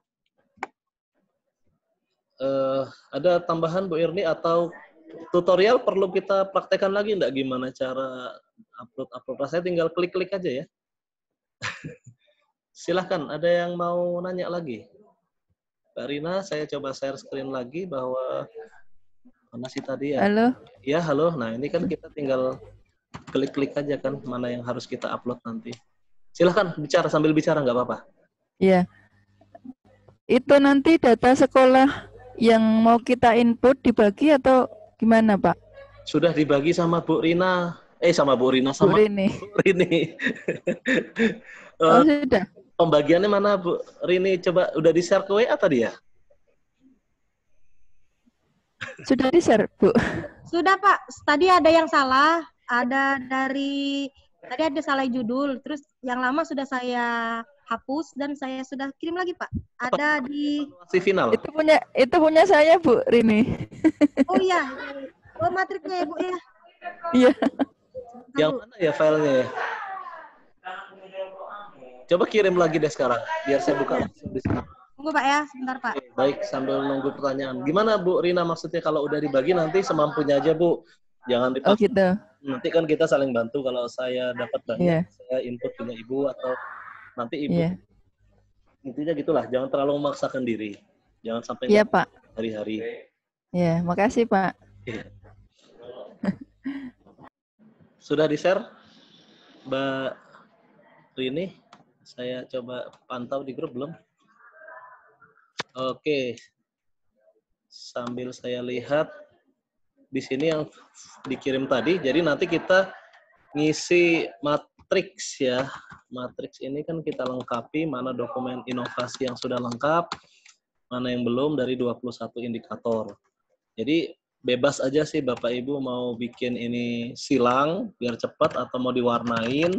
Ada tambahan Bu Irni atau tutorial perlu kita praktekkan lagi enggak gimana cara upload? Saya tinggal klik-klik aja ya. Silahkan, ada yang mau nanya lagi? Mbak Rina, saya coba share screen lagi bahwa mana sih tadi ya? Halo. Ya, halo. Nah, ini kan kita tinggal klik-klik aja kan mana yang harus kita upload nanti. Silahkan bicara sambil bicara, nggak apa-apa. Iya. Itu nanti data sekolah yang mau kita input dibagi atau gimana, Pak? Sudah dibagi sama Bu Rina. Sama Bu Rina, sama Bu Rini. Bu Rini. Oh, sudah. Pembagiannya mana Bu Rini? Coba udah di-share ke WA tadi ya? Sudah di-share, Bu? Sudah, Pak. Tadi ada yang salah. Tadi ada salah judul. Terus yang lama sudah saya hapus dan saya sudah kirim lagi, Pak. Ada di final. Itu punya saya, Bu Rini. Oh iya. Oh, matriknya ya, Bu ya. Iya. Yang mana ya filenya ya? Coba kirim lagi deh sekarang, biar saya buka di sini. Tunggu Pak ya, sebentar Pak. Oke, baik, sambil nunggu pertanyaan. Gimana Bu Rina, maksudnya kalau udah dibagi nanti semampunya aja Bu? Jangan dipaksa. Oh gitu. Nanti kan kita saling bantu, kalau saya dapat banyak, saya input punya Ibu atau nanti Ibu. Intinya gitulah, jangan terlalu memaksakan diri. Jangan sampai Pak. hari-hari. Iya, makasih Pak. Sudah di-share, Mbak Rini? Saya coba pantau di grup belum? Oke. Sambil saya lihat di sini yang dikirim tadi. Jadi nanti kita ngisi matriks ya. Matriks ini kan kita lengkapi mana dokumen inovasi yang sudah lengkap, mana yang belum dari 21 indikator. Jadi bebas aja sih Bapak Ibu mau bikin ini silang biar cepat atau mau diwarnain.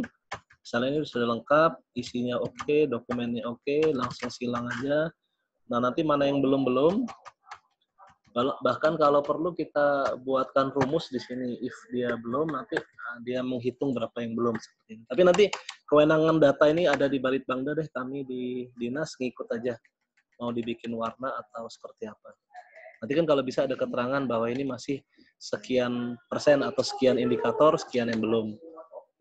Misalnya ini sudah lengkap, isinya oke, dokumennya oke, langsung silang aja. Nah, nanti mana yang belum, bahkan kalau perlu kita buatkan rumus di sini. If dia belum, nanti dia menghitung berapa yang belum. Seperti ini. Tapi nanti kewenangan data ini ada di Balitbangda deh, kami di Dinas ngikut aja. Mau dibikin warna atau seperti apa. Nanti kan kalau bisa ada keterangan bahwa ini masih sekian persen atau sekian indikator, sekian yang belum.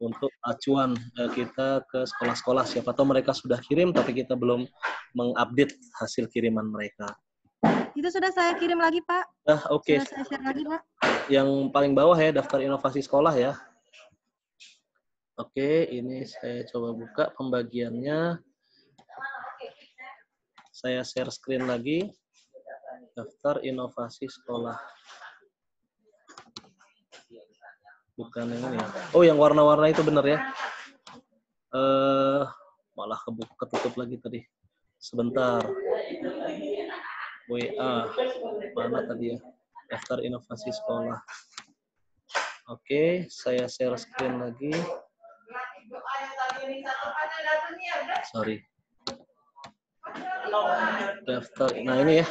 Untuk acuan kita ke sekolah-sekolah, siapa tahu mereka sudah kirim tapi kita belum mengupdate hasil kiriman mereka. Itu sudah saya kirim lagi, Pak. Oke. Sudah saya share lagi, Pak. Yang paling bawah ya, daftar inovasi sekolah ya. Oke, ini saya coba buka pembagiannya. Saya share screen lagi. Daftar inovasi sekolah. Bukan yang ini. Oh, yang warna-warna itu benar ya. Malah ketutup lagi tadi. Sebentar. WA. Mana tadi ya? Daftar inovasi sekolah. Oke, saya share screen lagi. Sorry. Daftar. Nah, ini ya.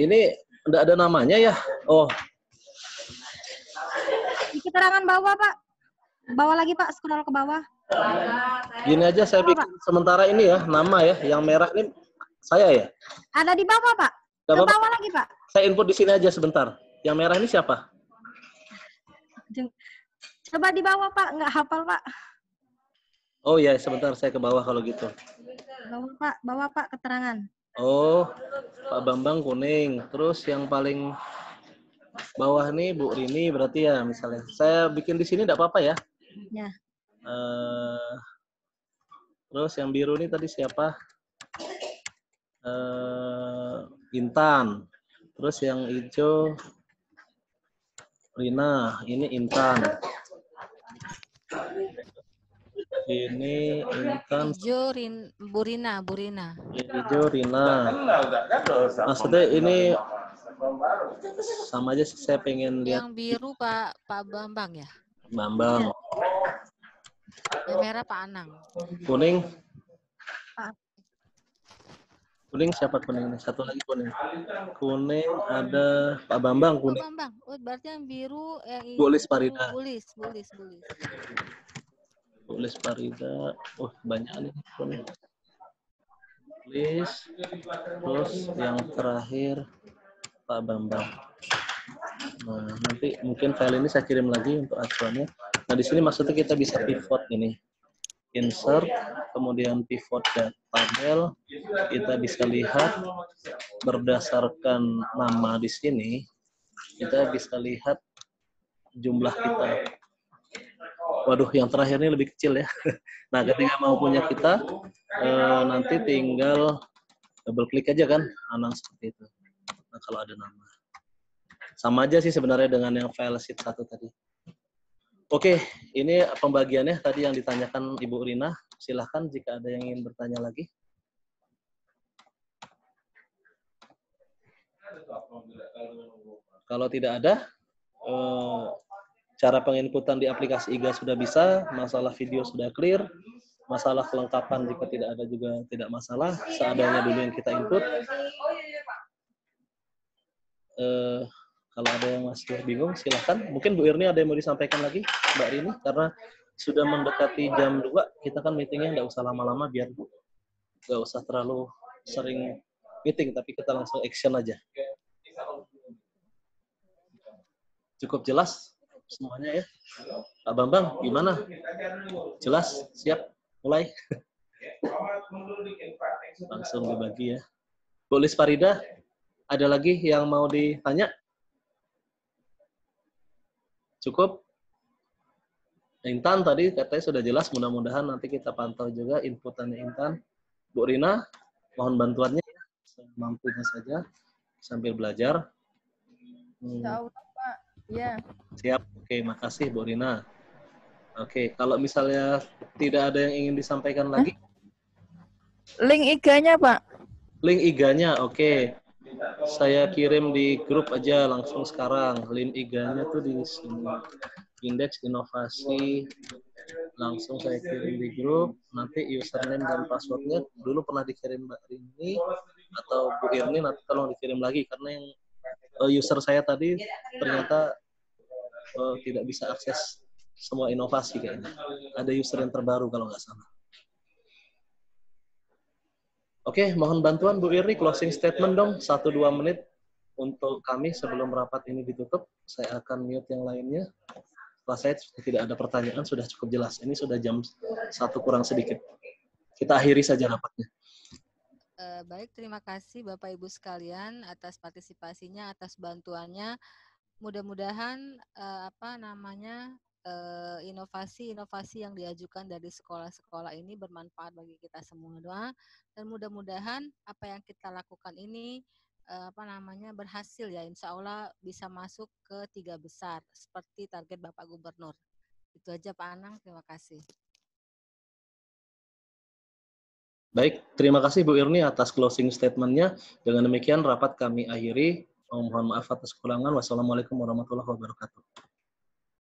Ini enggak ada namanya ya? Oh. Di keterangan bawah, Pak. Bawah lagi, Pak. Scroll ke bawah. Gini aja saya bikin sementara ini ya, nama ya. Yang merah ini saya ya? Ada di bawah, Pak. Ke bawah lagi, Pak. Saya input di sini aja sebentar. Yang merah ini siapa? Coba di bawah, Pak. Nggak hafal, Pak. Oh ya, sebentar saya ke bawah kalau gitu. Bawah, Pak. Bawah, Pak. Keterangan. Oh, Pak Bambang kuning. Terus yang paling bawah nih Bu Rini berarti ya misalnya. Saya bikin di sini enggak apa-apa ya? Ya. Terus yang biru ini tadi siapa? Intan. Terus yang hijau Rina. Ini Intan. Ini Intan. Hijau Burina. Hijau Rina. Maksudnya ini sama aja sih, saya pengen lihat. Yang biru Pak Bambang ya? Bambang. Yang merah Pak Anang. Kuning. Kuning siapa kuning? Satu lagi kuning. Kuning ada Pak Bambang kuning. Pak Bambang. Oh, berarti yang biru yang Bu Lis Parida. Bu Lis Parida. Oh, banyak nih kuning. Lis. Terus yang terakhir Pak Bambang. Nah, nanti mungkin file ini saya kirim lagi untuk acuannya. Nah, di sini maksudnya kita bisa pivot ini. Insert, kemudian pivot dan tabel. Kita bisa lihat berdasarkan nama di sini, kita bisa lihat jumlah kita. Waduh, yang terakhir ini lebih kecil ya. Nah, ketika mau punya kita, nanti tinggal double klik aja kan, Anang seperti itu. Nah, kalau ada nama. Sama aja sih sebenarnya dengan yang file sheet 1 tadi. Oke, ini pembagiannya tadi yang ditanyakan Ibu Rina. Silahkan jika ada yang ingin bertanya lagi. Kalau tidak ada, cara penginputan di aplikasi IGA sudah bisa, masalah video sudah clear, masalah kelengkapan jika tidak ada juga tidak masalah, seadanya dulu yang kita input. Kalau ada yang masih bingung, silahkan. Mungkin Bu Irni ada yang mau disampaikan lagi, Mbak Rini, karena sudah mendekati jam 2, kita kan meetingnya nggak usah lama-lama, biar nggak usah terlalu sering meeting, tapi kita langsung action aja. Cukup jelas semuanya ya? Pak Bambang, gimana? Jelas? Siap? Mulai? Langsung dibagi ya. Bu Lis Parida, ada lagi yang mau ditanya? Cukup? Intan tadi katanya sudah jelas, mudah-mudahan nanti kita pantau juga inputannya Intan. Bu Rina, mohon bantuannya ya, semampunya saja sambil belajar. Insya Allah, Pak. Ya. Siap, oke, makasih Bu Rina. Oke, kalau misalnya tidak ada yang ingin disampaikan lagi. Link IG-nya, Pak. Link IG-nya, oke. Saya kirim di grup aja langsung sekarang. Link IG-nya tuh di sini. Indeks inovasi. Langsung saya kirim di grup. Nanti username dan passwordnya dulu pernah dikirim Mbak Rini atau Bu Irni, nanti tolong dikirim lagi karena yang user saya tadi ternyata tidak bisa akses semua inovasi kayaknya. Ada user yang terbaru kalau nggak salah. Oke, mohon bantuan Bu Irni, closing statement dong, 1-2 menit untuk kami sebelum rapat ini ditutup. Saya akan mute yang lainnya. Setelah saya tidak ada pertanyaan, sudah cukup jelas. Ini sudah jam 1 kurang sedikit. Kita akhiri saja rapatnya. Baik, terima kasih Bapak Ibu sekalian atas partisipasinya, atas bantuannya. Mudah-mudahan inovasi-inovasi yang diajukan dari sekolah-sekolah ini bermanfaat bagi kita semua, dan mudah-mudahan apa yang kita lakukan ini berhasil ya, insya Allah bisa masuk ke 3 besar seperti target Bapak Gubernur. Itu aja Pak Anang, terima kasih. Baik, terima kasih Bu Irni atas closing statement-nya. Dengan demikian rapat kami akhiri. Mohon maaf atas kekurangan. Wassalamualaikum warahmatullahi wabarakatuh.